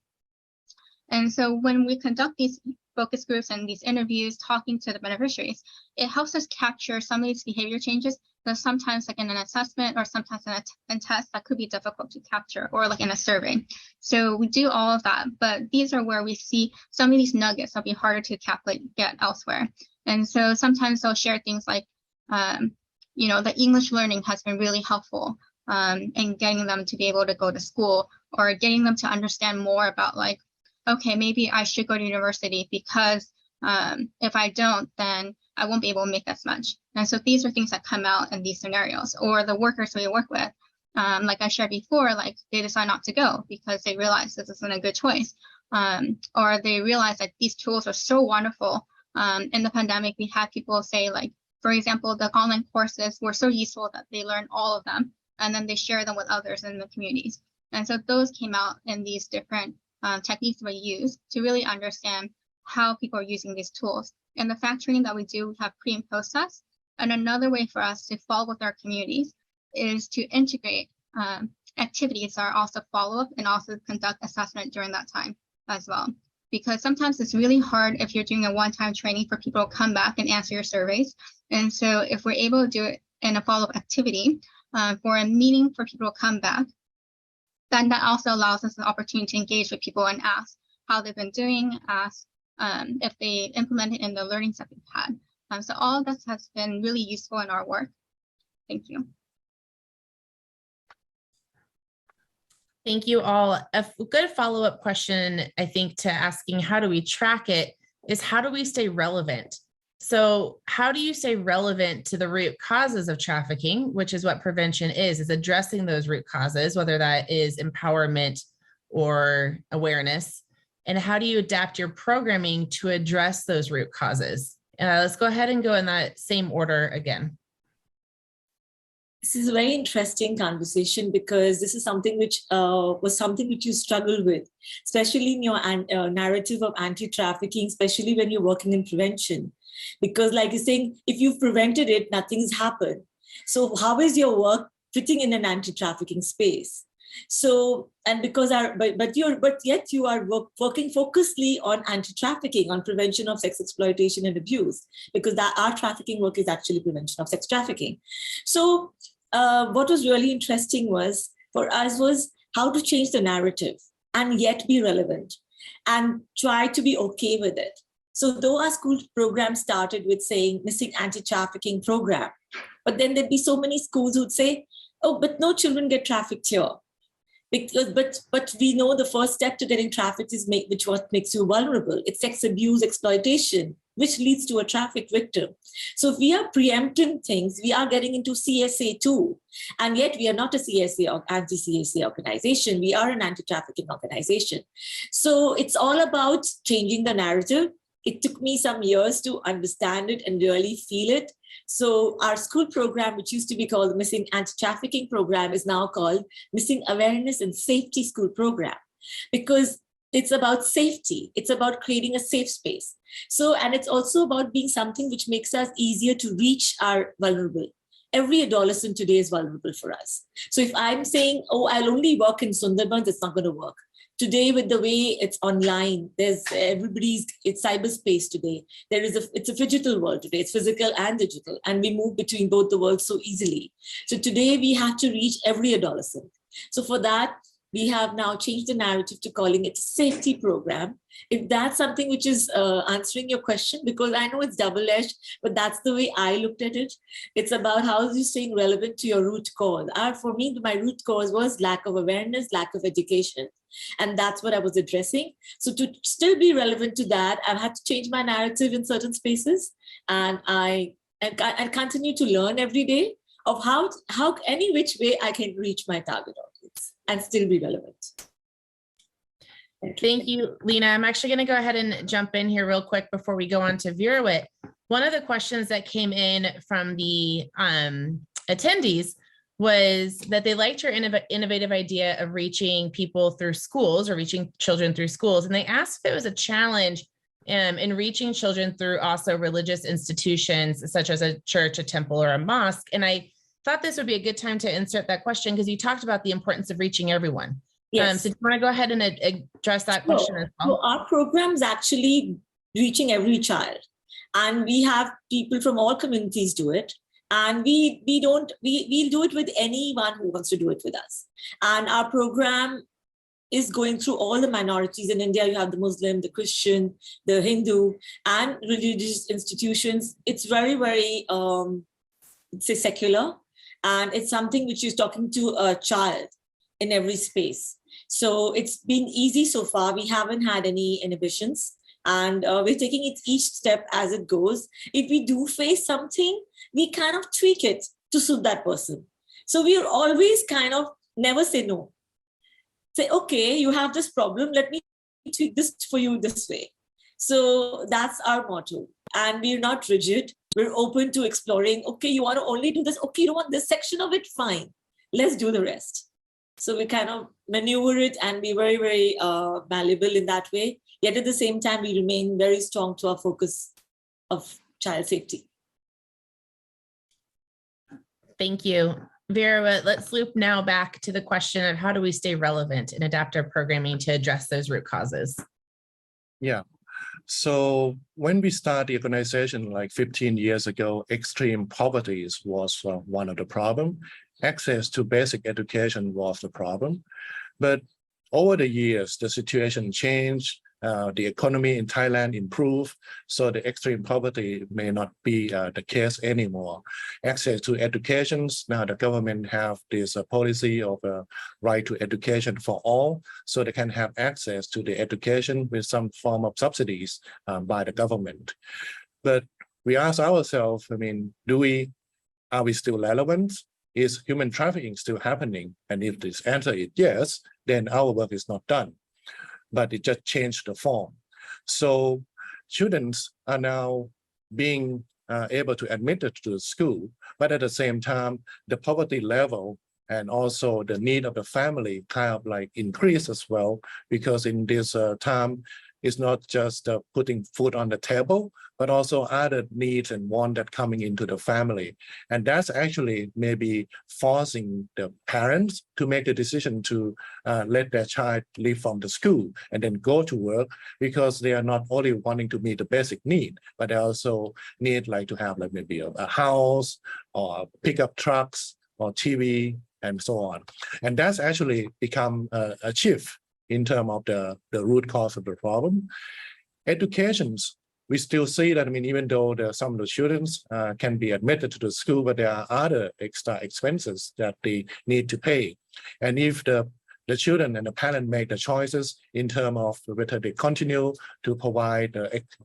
And so when we conduct these focus groups and these interviews, talking to the beneficiaries, it helps us capture some of these behavior changes that sometimes like in an assessment or sometimes in a test that could be difficult to capture, or like in a survey. So we do all of that, but these are where we see some of these nuggets that'll be harder to get elsewhere. And so sometimes they'll share things like, the English learning has been really helpful in getting them to be able to go to school, or getting them to understand more about like, okay, maybe I should go to university because if I don't, then I won't be able to make as much. And so these are things that come out in these scenarios. Or the workers we work with, like I shared before, like they decide not to go because they realize this isn't a good choice. Or they realize that these tools are so wonderful. In the pandemic, we had people say, like, for example, the online courses were so useful that they learned all of them, and then they share them with others in the communities. And so those came out in these different techniques we use to really understand how people are using these tools. In the fact training that we do, we have pre and post tests. And another way for us to follow with our communities is to integrate activities that are also follow-up and also conduct assessment during that time as well. Because sometimes it's really hard if you're doing a one-time training for people to come back and answer your surveys. And so if we're able to do it in a follow-up activity for a meeting for people to come back, then that also allows us the opportunity to engage with people and ask how they've been doing, ask if they implemented in the learnings that we've had. So all of this has been really useful in our work. Thank you. Thank you all. A good follow-up question, I think, to asking how do we track it is how do we stay relevant? So how do you stay relevant to the root causes of trafficking, which is what prevention is addressing those root causes, whether that is empowerment or awareness, and how do you adapt your programming to address those root causes? Let's go ahead and go in that same order again. This is a very interesting conversation because this is something which was something which you struggled with, especially in your narrative of anti-trafficking, especially when you're working in prevention. Because like you're saying, if you've prevented it, nothing's happened. So how is your work fitting in an anti-trafficking space? So, and because but yet you are working focusedly on anti-trafficking, on prevention of sex exploitation and abuse, because that our trafficking work is actually prevention of sex trafficking. So what was really interesting was for us was how to change the narrative and yet be relevant and try to be okay with it. So though our school program started with saying missing anti-trafficking program, but then there'd be so many schools who'd say, oh, but no children get trafficked here. Because, but we know the first step to getting trafficked is what makes you vulnerable. It's sex abuse, exploitation, which leads to a trafficked victim. So if we are preempting things, we are getting into CSA too. And yet we are not a CSA or anti-CSA organization. We are an anti-trafficking organization. So it's all about changing the narrative. It took me some years to understand it and really feel it. So our school program, which used to be called the Missing Anti-Trafficking Program, is now called Missing Awareness and Safety School Program, because it's about safety. It's about creating a safe space. So, and it's also about being something which makes us easier to reach our vulnerable. Every adolescent today is vulnerable for us. So if I'm saying, oh, I'll only work in Sundarbans, it's not going to work. Today, with the way it's online, it's cyberspace today. It's a digital world today. It's physical and digital, and we move between both the worlds so easily. So today we have to reach every adolescent. So for that, we have now changed the narrative to calling it a safety program. If that's something which is answering your question, because I know it's double-edged, but that's the way I looked at it. It's about how you're staying relevant to your root cause. For me, my root cause was lack of awareness, lack of education. And that's what I was addressing. So to still be relevant to that, I've had to change my narrative in certain spaces. And I continue to learn every day of how any which way I can reach my target audience and still be relevant. Thank you, Leena. I'm actually going to go ahead and jump in here real quick before we go on to Veerawit. One of the questions that came in from the attendees was that they liked your innovative idea of reaching people through schools or reaching children through schools. And they asked if it was a challenge in reaching children through also religious institutions, such as a church, a temple, or a mosque. And I thought this would be a good time to insert that question because you talked about the importance of reaching everyone. Yes. So do you want to go ahead and address that question as well? So our program is actually reaching every child. And we have people from all communities do it. And we'll do it with anyone who wants to do it with us. And our program is going through all the minorities. In India, you have the Muslim, the Christian, the Hindu, and religious institutions. It's very, very, secular. And it's something which is talking to a child in every space. So it's been easy so far. We haven't had any inhibitions. And we're taking it each step as it goes. If we do face something, we kind of tweak it to suit that person. So we are always kind of never say no. Say, okay, you have this problem, let me tweak this for you this way. So that's our motto. And we're not rigid. We're open to exploring, okay, you want to only do this. Okay, you don't want this section of it? Fine. Let's do the rest. So we kind of maneuver it and be very, very malleable in that way. Yet at the same time, we remain very strong to our focus of child safety. Thank you. Veerawit, let's loop now back to the question of how do we stay relevant and adapt our programming to address those root causes? Yeah. So when we started the organization like 15 years ago, extreme poverty was one of the problems. Access to basic education was the problem. But over the years, the situation changed. The economy in Thailand improved, so the extreme poverty may not be the case anymore. Access to education, now the government have this policy of right to education for all, so they can have access to the education with some form of subsidies by the government. But we ask ourselves, I mean, are we still relevant? Is human trafficking still happening? And if this answer is yes, then our work is not done. But it just changed the form. So students are now being able to admit it to the school, but at the same time, the poverty level and also the need of the family kind of like increase as well, because in this time, it's not just putting food on the table, but also other needs and wants that coming into the family. And that's actually maybe forcing the parents to make the decision to let their child leave from the school and then go to work, because they are not only wanting to meet the basic need, but they also need like to have like maybe a house or pickup trucks or TV and so on. And that's actually become a shift in terms of the root cause of the problem. Educations, we still see that, I mean, even though some of the students can be admitted to the school, but there are other extra expenses that they need to pay. And if the children and the parent make the choices in terms of whether they continue to provide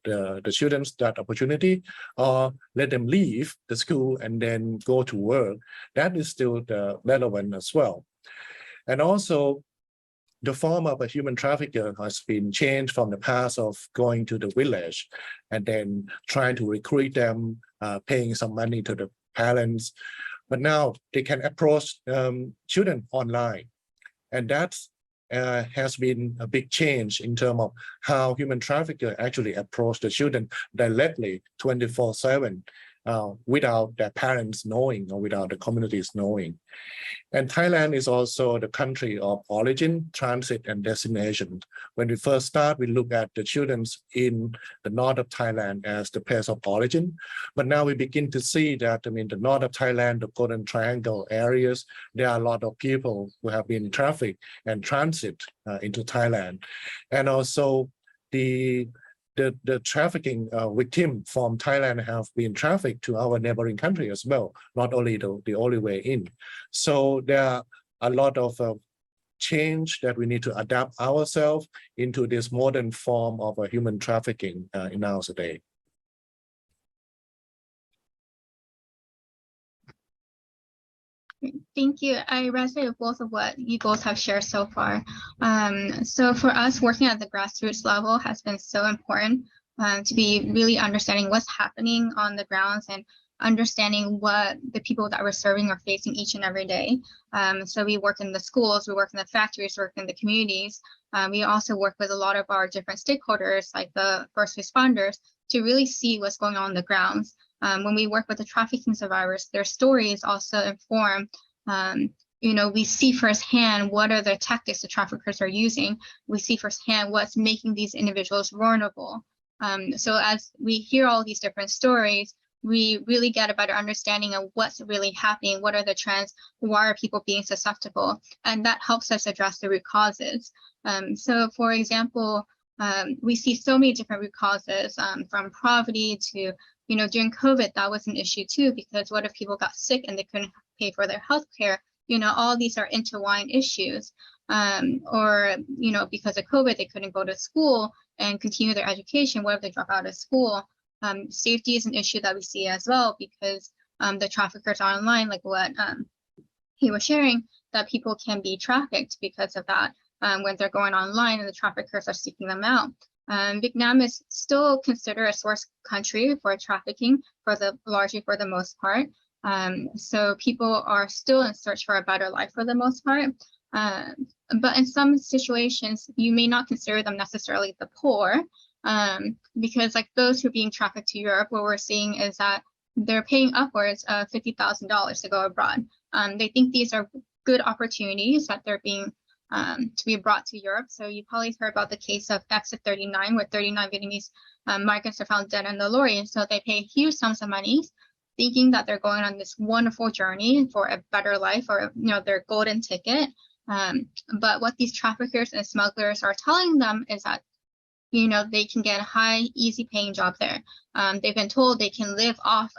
the students that opportunity or let them leave the school and then go to work, that is still relevant as well. And also, the form of a human trafficker has been changed from the past of going to the village and then trying to recruit them, paying some money to the parents. But now they can approach children online. And that has been a big change in terms of how human traffickers actually approach the children directly 24/7 without their parents knowing or without the communities knowing. And Thailand is also the country of origin, transit, and destination. When we first start, we look at the children in the north of Thailand as the place of origin. But now we begin to see that, I mean, the north of Thailand, the Golden Triangle areas, there are a lot of people who have been trafficked and transit into Thailand. And also the trafficking victim from Thailand have been trafficked to our neighboring country as well, not only the only way in. So there are a lot of change that we need to adapt ourselves into this modern form of human trafficking in nowadays. Thank you. I resonate with both of what you both have shared so far. So for us, working at the grassroots level has been so important to be really understanding what's happening on the grounds and understanding what the people that we're serving are facing each and every day. So we work in the schools, we work in the factories, we work in the communities. We also work with a lot of our different stakeholders, like the first responders, to really see what's going on the grounds. When we work with the trafficking survivors, their stories also inform, we see firsthand what are the tactics the traffickers are using. We see firsthand what's making these individuals vulnerable. So as we hear all these different stories, we really get a better understanding of what's really happening, what are the trends, why are people being susceptible, and that helps us address the root causes. So for example, we see so many different root causes, from poverty to, during COVID, that was an issue too, because what if people got sick and they couldn't pay for their health care? All these are intertwined issues. Or, because of COVID, they couldn't go to school and continue their education. What if they drop out of school? Safety is an issue that we see as well, because the traffickers are online, like what he was sharing that people can be trafficked because of that when they're going online and the traffickers are seeking them out. Vietnam is still considered a source country for trafficking largely for the most part. So people are still in search for a better life for the most part. But in some situations, you may not consider them necessarily the poor, because like those who are being trafficked to Europe, what we're seeing is that they're paying upwards of $50,000 to go abroad. They think these are good opportunities that they're being to be brought to Europe. So you probably heard about the case of Exit 39, where 39 Vietnamese migrants are found dead in the lorry. And so they pay huge sums of money, thinking that they're going on this wonderful journey for a better life, or their golden ticket. But what these traffickers and smugglers are telling them is that they can get a high, easy paying job there. They've been told they can live off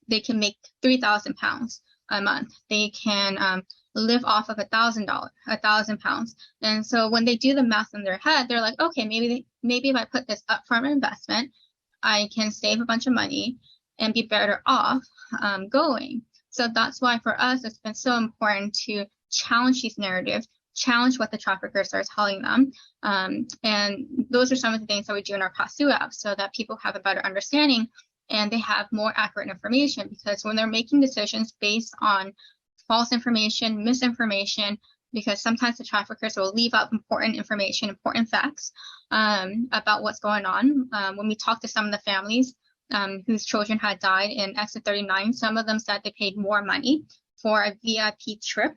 they can make 3,000 pounds a month. They can live off of £1,000. And so when they do the math in their head, they're like, okay, maybe if I put this upfront investment, I can save a bunch of money and be better off going. So that's why for us, it's been so important to challenge these narratives, challenge what the traffickers are telling them. And those are some of the things that we do in our Pasu app so that people have a better understanding and they have more accurate information, because when they're making decisions based on false information, misinformation, because sometimes the traffickers will leave out important information, important facts about what's going on. When we talked to some of the families whose children had died in Exit 39, some of them said they paid more money for a VIP trip,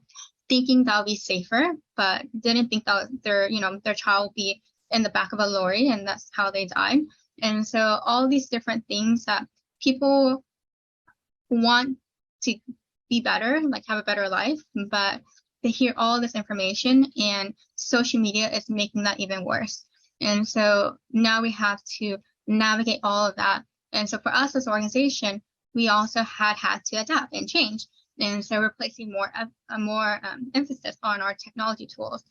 thinking that would be safer, but didn't think that their child would be in the back of a lorry, and that's how they died. And so all these different things that people want to be better, like have a better life, but they hear all this information and social media is making that even worse. And so now we have to navigate all of that. And so for us as an organization, we also had to adapt and change. And so we're placing more emphasis on our technology tools,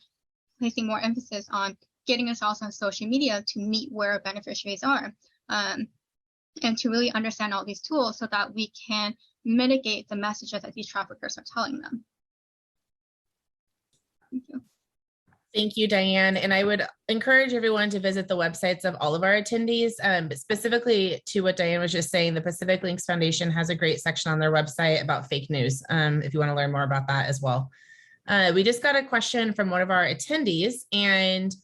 placing more emphasis on getting us also on social media to meet where our beneficiaries are, and to really understand all these tools so that we can mitigate the messages that these traffickers are telling them. Thank you. Thank you, Diane. And I would encourage everyone to visit the websites of all of our attendees, but specifically to what Diane was just saying, the Pacific Links Foundation has a great section on their website about fake news, if you want to learn more about that as well. We just got a question from one of our attendees, and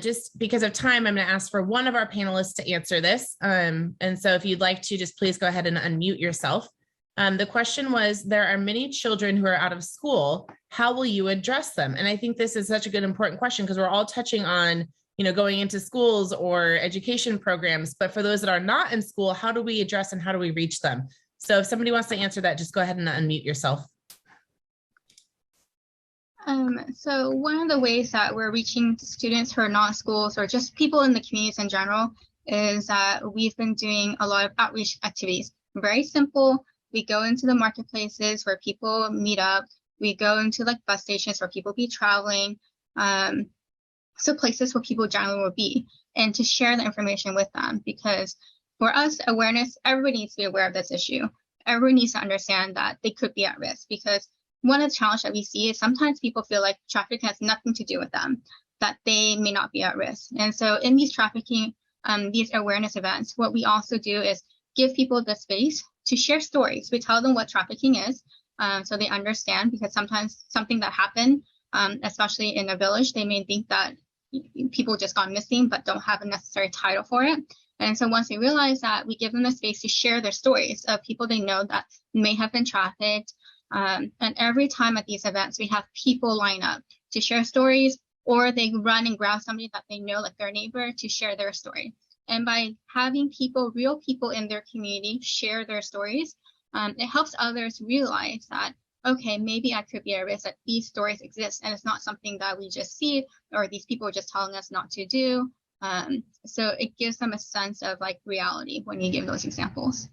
just because of time, I'm going to ask for one of our panelists to answer this. And so if you'd like to, just please go ahead and unmute yourself. The question was, there are many children who are out of school. How will you address them? And I think this is such a good, important question, because we're all touching on, going into schools or education programs. But for those that are not in school, how do we address and how do we reach them? So if somebody wants to answer that, just go ahead and unmute yourself. So one of the ways that we're reaching students who are not in schools or just people in the communities in general is that we've been doing a lot of outreach activities. Very simple. We go into the marketplaces where people meet up. We go into like bus stations where people be traveling. So places where people generally will be, and to share the information with them, because for us, awareness, everybody needs to be aware of this issue. Everyone needs to understand that they could be at risk, because one of the challenges that we see is sometimes people feel like trafficking has nothing to do with them, that they may not be at risk. And so in these trafficking, these awareness events, what we also do is give people the space to share stories. We tell them what trafficking is, so they understand, because sometimes something that happened, especially in a village, they may think that people just gone missing but don't have a necessary title for it. And so once they realize that, we give them the space to share their stories of people they know that may have been trafficked. And every time at these events, we have people line up to share stories, or they run and grab somebody that they know, like their neighbor, to share their story. And by having people, real people in their community, share their stories, it helps others realize that, okay, maybe I could be at risk, that these stories exist, and it's not something that we just see, or these people are just telling us not to do. So it gives them a sense of like reality when you give those examples.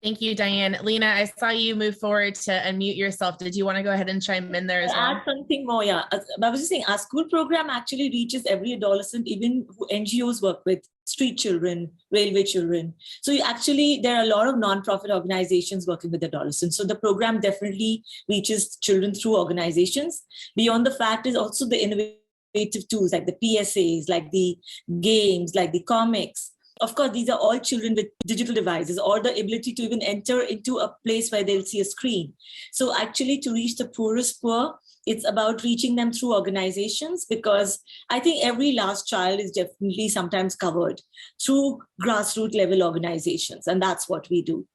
Thank you, Diane. Leena, I saw you move forward to unmute yourself. Did you want to go ahead and chime in there as well? Add something more, yeah. I was just saying, our school program actually reaches every adolescent, even who NGOs work with. street children, railway children. So there are a lot of nonprofit organizations working with adolescents. So the program definitely reaches children through organizations. Beyond the fact is also the innovative tools like the PSAs, like the games, like the comics. Of course, these are all children with digital devices or the ability to even enter into a place where they'll see a screen. So actually to reach the poorest poor, it's about reaching them through organizations, because I think every last child is definitely sometimes covered through grassroots level organizations. And that's what we do.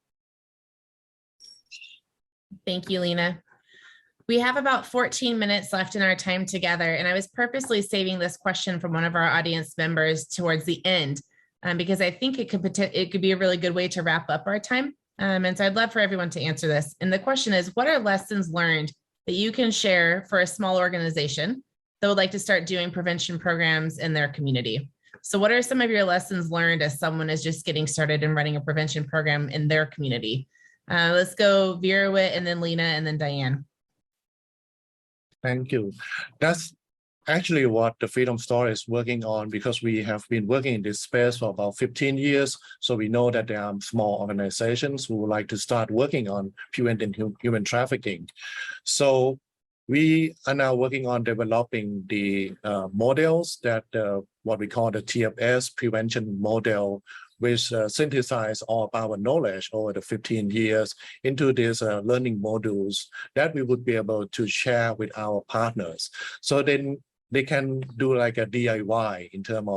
Thank you, Leena. We have about 14 minutes left in our time together, and I was purposely saving this question from one of our audience members towards the end, because I think it could be a really good way to wrap up our time. And so I'd love for everyone to answer this. And the question is, what are lessons learned that you can share for a small organization that would like to start doing prevention programs in their community? So what are some of your lessons learned as someone is just getting started in running a prevention program in their community? Let's go Veerawit, and then Leena, and then Diane. Thank you. That's actually what the Freedom Story is working on, because we have been working in this space for about 15 years. So we know that there are small organizations who would like to start working on preventing human trafficking. So we are now working on developing the models that what we call the TFS prevention model, which synthesize all of our knowledge over the 15 years into these learning modules that we would be able to share with our partners. So then they can do like a DIY in terms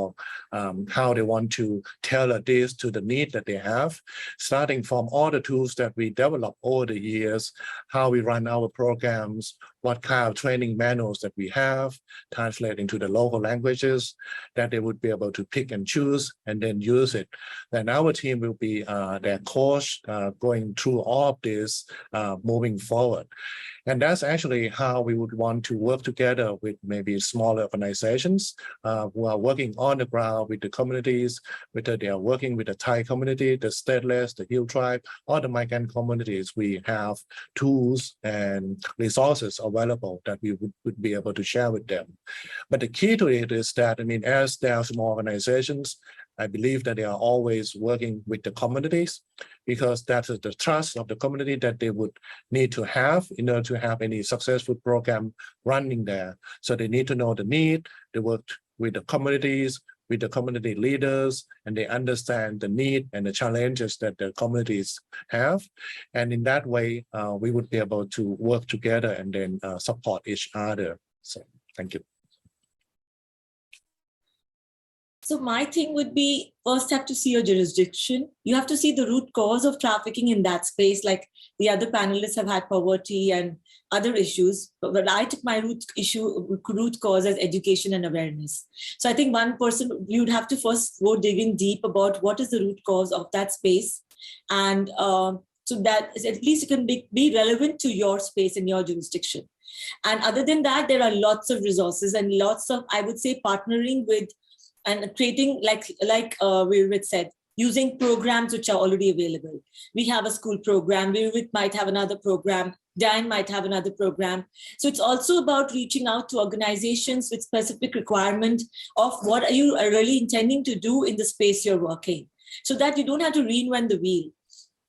of how they want to tailor this to the need that they have, starting from all the tools that we develop over the years, how we run our programs, what kind of training manuals that we have, translate into the local languages that they would be able to pick and choose and then use it. Then our team will be their coach going through all of this moving forward. And that's actually how we would want to work together with maybe smaller organizations who are working on the ground with the communities, whether they are working with the Thai community, the stateless, the Hill tribe, or the migrant communities. We have tools and resources available that we would be able to share with them. But the key to it is that, I mean, as there are small organizations, I believe that they are always working with the communities, because that is the trust of the community that they would need to have in order to have any successful program running there. So they need to know the need, they work with the communities, with the community leaders, and they understand the need and the challenges that the communities have. And in that way, we would be able to work together and then support each other. So thank you. So my thing would be, first have to see your jurisdiction. You have to see the root cause of trafficking in that space. Like the other panelists have had poverty and other issues, but I took my root cause as education and awareness. So I think one person, you would have to first go digging deep about what is the root cause of that space. And so that at least it can be relevant to your space and your jurisdiction. And other than that, there are lots of resources and lots of, I would say, partnering with and creating, like Veerawit said, using programs which are already available. We have a school program, Veerawit might have another program, Dan might have another program. So it's also about reaching out to organizations with specific requirement of what are you really intending to do in the space you're working, so that you don't have to reinvent the wheel.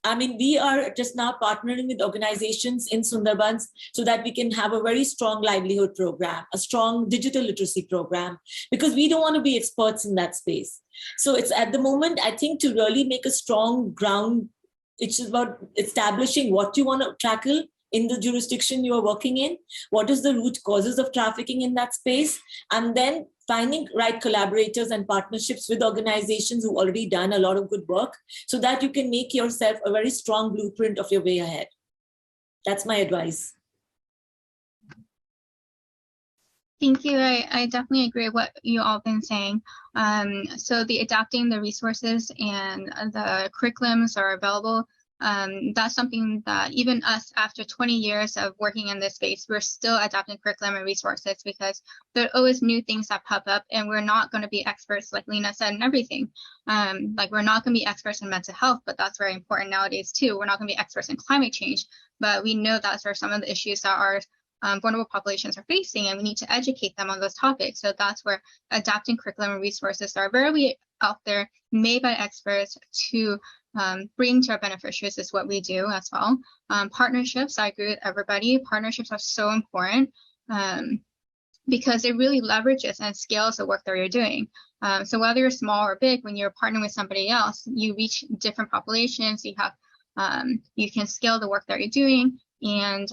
I mean, we are just now partnering with organizations in Sundarbans so that we can have a very strong livelihood program, a strong digital literacy program, because we don't want to be experts in that space. So it's at the moment, I think, to really make a strong ground, it's about establishing what you want to tackle in the jurisdiction you are working in, what is the root causes of trafficking in that space, and then finding right collaborators and partnerships with organizations who already done a lot of good work, so that you can make yourself a very strong blueprint of your way ahead. That's my advice. Thank you. I definitely agree with what you all been saying. So the adapting the resources and the curriculums are available. That's something that even us, after 20 years of working in this space, we're still adapting curriculum and resources, because there are always new things that pop up, and we're not going to be experts, like Leena said, in everything. Like we're not going to be experts in mental health, but that's very important nowadays too. We're not going to be experts in climate change, but we know that are some of the issues that are vulnerable populations are facing, and we need to educate them on those topics. So that's where adapting curriculum and resources are very out there, made by experts to bring to our beneficiaries is what we do as well. Partnerships, I agree with everybody. Partnerships are so important because it really leverages and scales the work that you're doing. So whether you're small or big, when you're partnering with somebody else, you reach different populations. You have you can scale the work that you're doing. And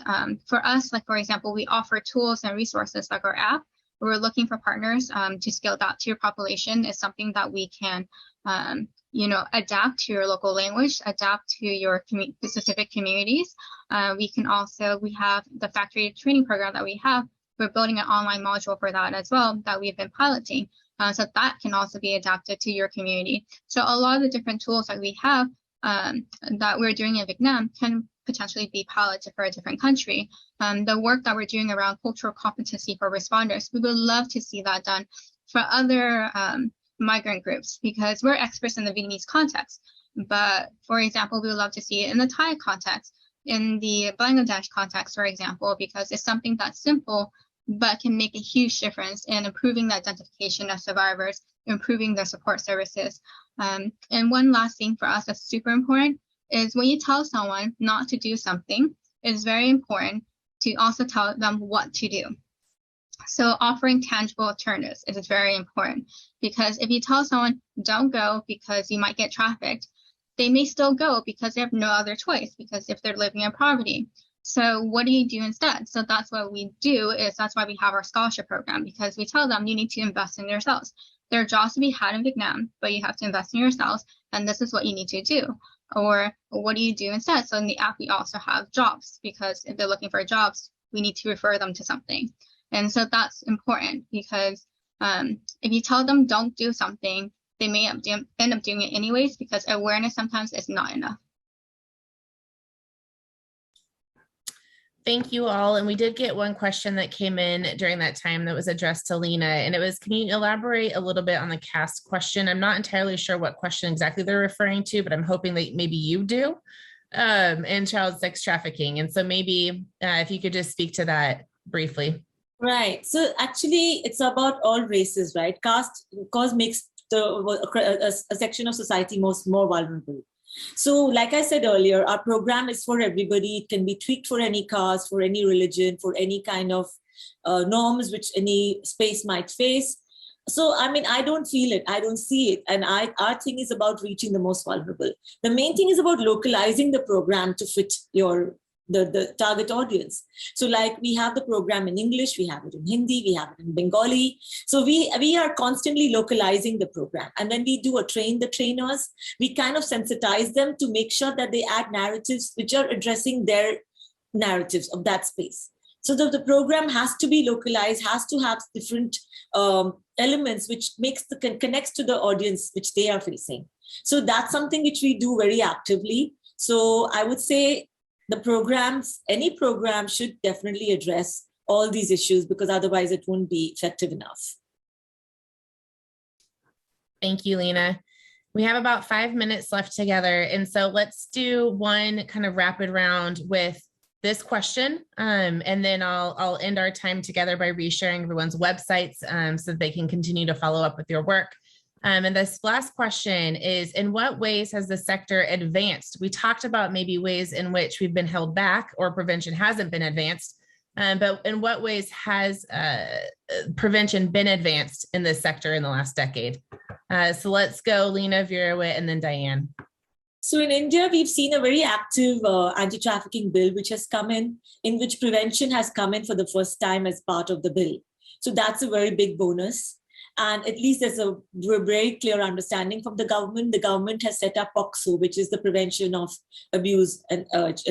for us, like for example, we offer tools and resources like our app. We're looking for partners to scale that to your population. Is something that we can, adapt to your local language, adapt to your specific communities. We have the factory training program that we have. We're building an online module for that as well that we've been piloting. So that can also be adapted to your community. So a lot of the different tools that we have that we're doing in Vietnam can potentially be piloted for a different country. The work that we're doing around cultural competency for responders, we would love to see that done for other migrant groups, because we're experts in the Vietnamese context. But for example, we would love to see it in the Thai context, in the Bangladesh context, for example, because it's something that's simple, but can make a huge difference in improving the identification of survivors, improving their support services. And one last thing for us that's super important is when you tell someone not to do something, it's very important to also tell them what to do. So offering tangible alternatives is very important, because if you tell someone don't go because you might get trafficked, they may still go because they have no other choice, because if they're living in poverty. So what do you do instead? So that's what we do, that's why we have our scholarship program, because we tell them you need to invest in yourselves. There are jobs to be had in Vietnam, but you have to invest in yourselves, and this is what you need to do. Or what do you do instead? So in the app, we also have jobs, because if they're looking for jobs, we need to refer them to something. And so that's important, because if you tell them don't do something, they may end up doing it anyways, because awareness sometimes is not enough. Thank you all. And we did get one question that came in during that time that was addressed to Leena, and it was, can you elaborate a little bit on the caste question? I'm not entirely sure what question exactly they're referring to, but I'm hoping that maybe you do, and child sex trafficking. And so maybe if you could just speak to that briefly. Right. So actually, it's about all races, right? Caste, cause makes a section of society more vulnerable. So like I said earlier, our program is for everybody. It can be tweaked for any caste, for any religion, for any kind of norms which any space might face. So, I mean, I don't feel it. I don't see it. And our thing is about reaching the most vulnerable. The main thing is about localizing the program to fit the target audience. So like we have the program in English, we have it in Hindi, we have it in Bengali. So we are constantly localizing the program. And when we do train the trainers, we kind of sensitize them to make sure that they add narratives which are addressing their narratives of that space. So the program has to be localized, has to have different elements which connects to the audience which they are facing. So that's something which we do very actively. So I would say any program should definitely address all these issues, because otherwise it won't be effective enough. Thank you, Leena. We have about 5 minutes left together. And so let's do one kind of rapid round with this question. And then I'll end our time together by resharing everyone's websites so that they can continue to follow up with your work. And this last question is, in what ways has the sector advanced? We talked about maybe ways in which we've been held back or prevention hasn't been advanced, but in what ways has prevention been advanced in this sector in the last decade? So let's go, Leena, Veerawit, and then Diane. So in India, we've seen a very active anti-trafficking bill, which has come in which prevention has come in for the first time as part of the bill. So that's a very big bonus. And at least there's a very clear understanding from the government. The government has set up POCSO, which is the prevention of abuse and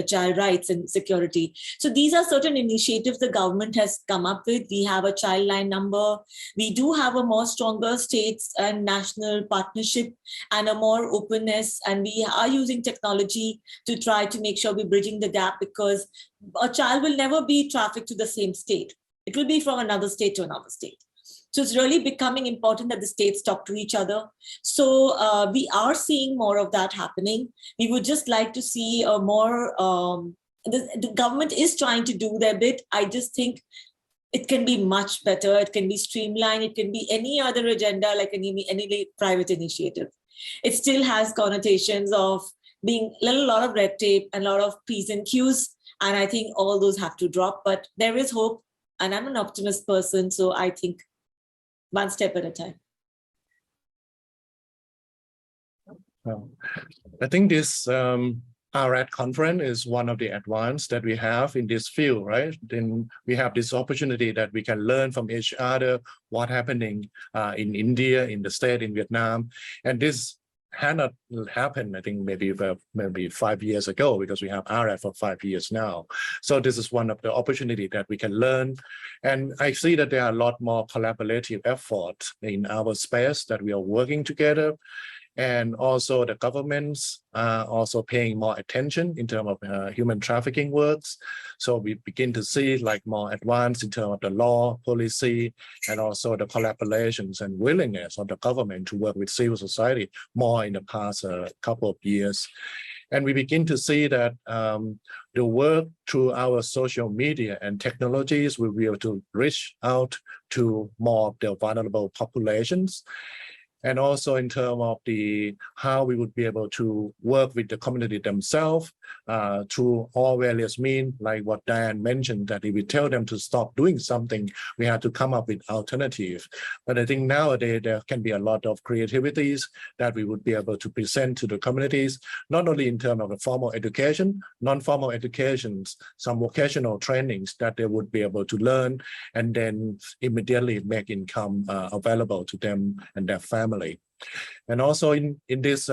child rights and security. So these are certain initiatives the government has come up with. We have a child line number. We do have a more stronger states and national partnership and a more openness. And we are using technology to try to make sure we're bridging the gap, because a child will never be trafficked to the same state. It will be from another state to another state. So it's really becoming important that the states talk to each other. So we are seeing more of that happening. We would just like to see a more the government is trying to do their bit. I just think it can be much better. It can be streamlined. It can be any other agenda, like any private initiative. It still has connotations of being a lot of red tape and a lot of P's and Q's. And I think all those have to drop, but there is hope. And I'm an optimist person, so I think one step at a time. I think this RAD conference is one of the advances that we have in this field, right? Then we have this opportunity that we can learn from each other what's happening in India, in the state, in Vietnam. And this had not happened, I think, maybe 5 years ago, because we have RAD for 5 years now. So this is one of the opportunity that we can learn. And I see that there are a lot more collaborative efforts in our space that we are working together. And also the governments are also paying more attention in terms of human trafficking works. So we begin to see like more advanced in terms of the law, policy, and also the collaborations and willingness of the government to work with civil society more in the past couple of years. And we begin to see that the work through our social media and technologies will be able to reach out to more of the vulnerable populations. And also in terms of how we would be able to work with the community themselves through all various means, like what Diane mentioned, that if we tell them to stop doing something, we have to come up with alternatives. But I think nowadays there can be a lot of creativities that we would be able to present to the communities, not only in terms of the formal education, non-formal educations, some vocational trainings that they would be able to learn and then immediately make income available to them and their family. And also in this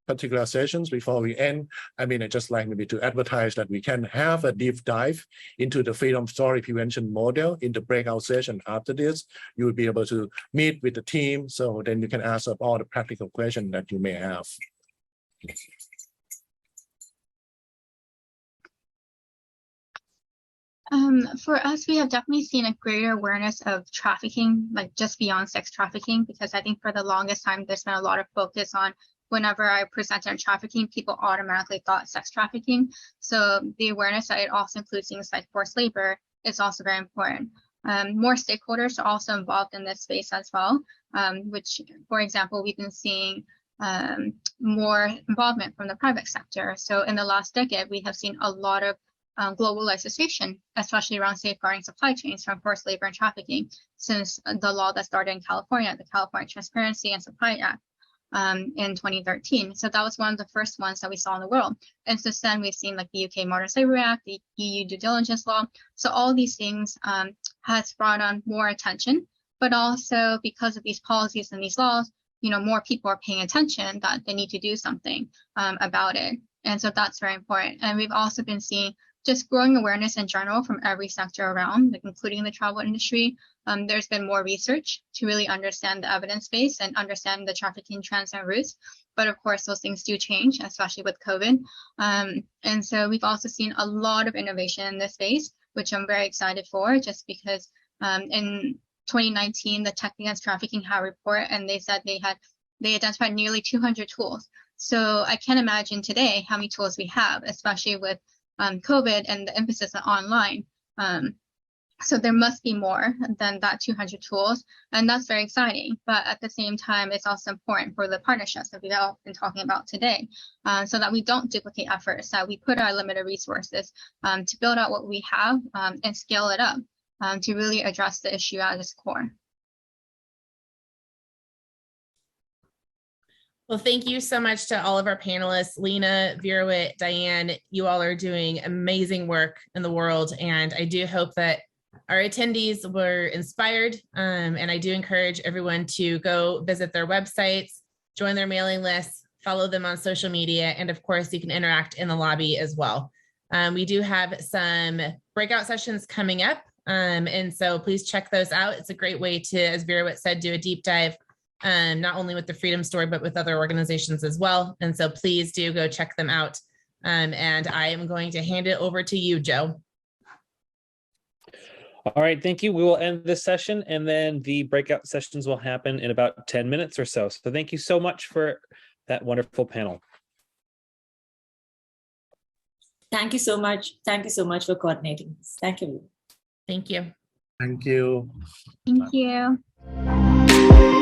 particular sessions, before we end, I mean, I just like maybe to advertise that we can have a deep dive into the freedom story prevention model in the breakout session. After this, you will be able to meet with the team, so then you can ask up all the practical questions that you may have. For us, we have definitely seen a greater awareness of trafficking, like just beyond sex trafficking, because I think for the longest time, there's been a lot of focus on whenever I presented on trafficking, people automatically thought sex trafficking. So the awareness that it also includes things like forced labor is also very important. More stakeholders are also involved in this space as well, which, for example, we've been seeing more involvement from the private sector. So in the last decade, we have seen a lot of global legislation, especially around safeguarding supply chains from forced labor and trafficking, since the law that started in California, the California Transparency and Supply Act in 2013. So that was one of the first ones that we saw in the world. And since then, we've seen like the UK Modern Slavery Act, the EU due diligence law. So all these things has brought on more attention, but also because of these policies and these laws, you know, more people are paying attention that they need to do something about it. And so that's very important. And we've also been seeing just growing awareness in general from every sector around, like including the travel industry. There's been more research to really understand the evidence base and understand the trafficking trends and routes. But of course, those things do change, especially with COVID. And so we've also seen a lot of innovation in this space, which I'm very excited for, just because in 2019, the Tech Against Trafficking had a report, and they said they identified nearly 200 tools. So I can't imagine today how many tools we have, especially with COVID and the emphasis on online. So there must be more than that 200 tools, and that's very exciting. But at the same time, it's also important for the partnerships that we've all been talking about today, so that we don't duplicate efforts, that we put our limited resources to build out what we have and scale it up to really address the issue at its core. Well, thank you so much to all of our panelists, Leena, Veerawit, Diane. You all are doing amazing work in the world, and I do hope that our attendees were inspired, and I do encourage everyone to go visit their websites, join their mailing lists, follow them on social media, and of course, you can interact in the lobby as well. We do have some breakout sessions coming up, and so please check those out. It's a great way to, as Veerawit said, do a deep dive, not only with the Freedom Story, but with other organizations as well. And so please do go check them out. And I am going to hand it over to you, Joe. All right, thank you. We will end this session, and then the breakout sessions will happen in about 10 minutes or so. So thank you so much for that wonderful panel. Thank you so much. Thank you so much for coordinating this. Thank you. Thank you. Thank you. Thank you.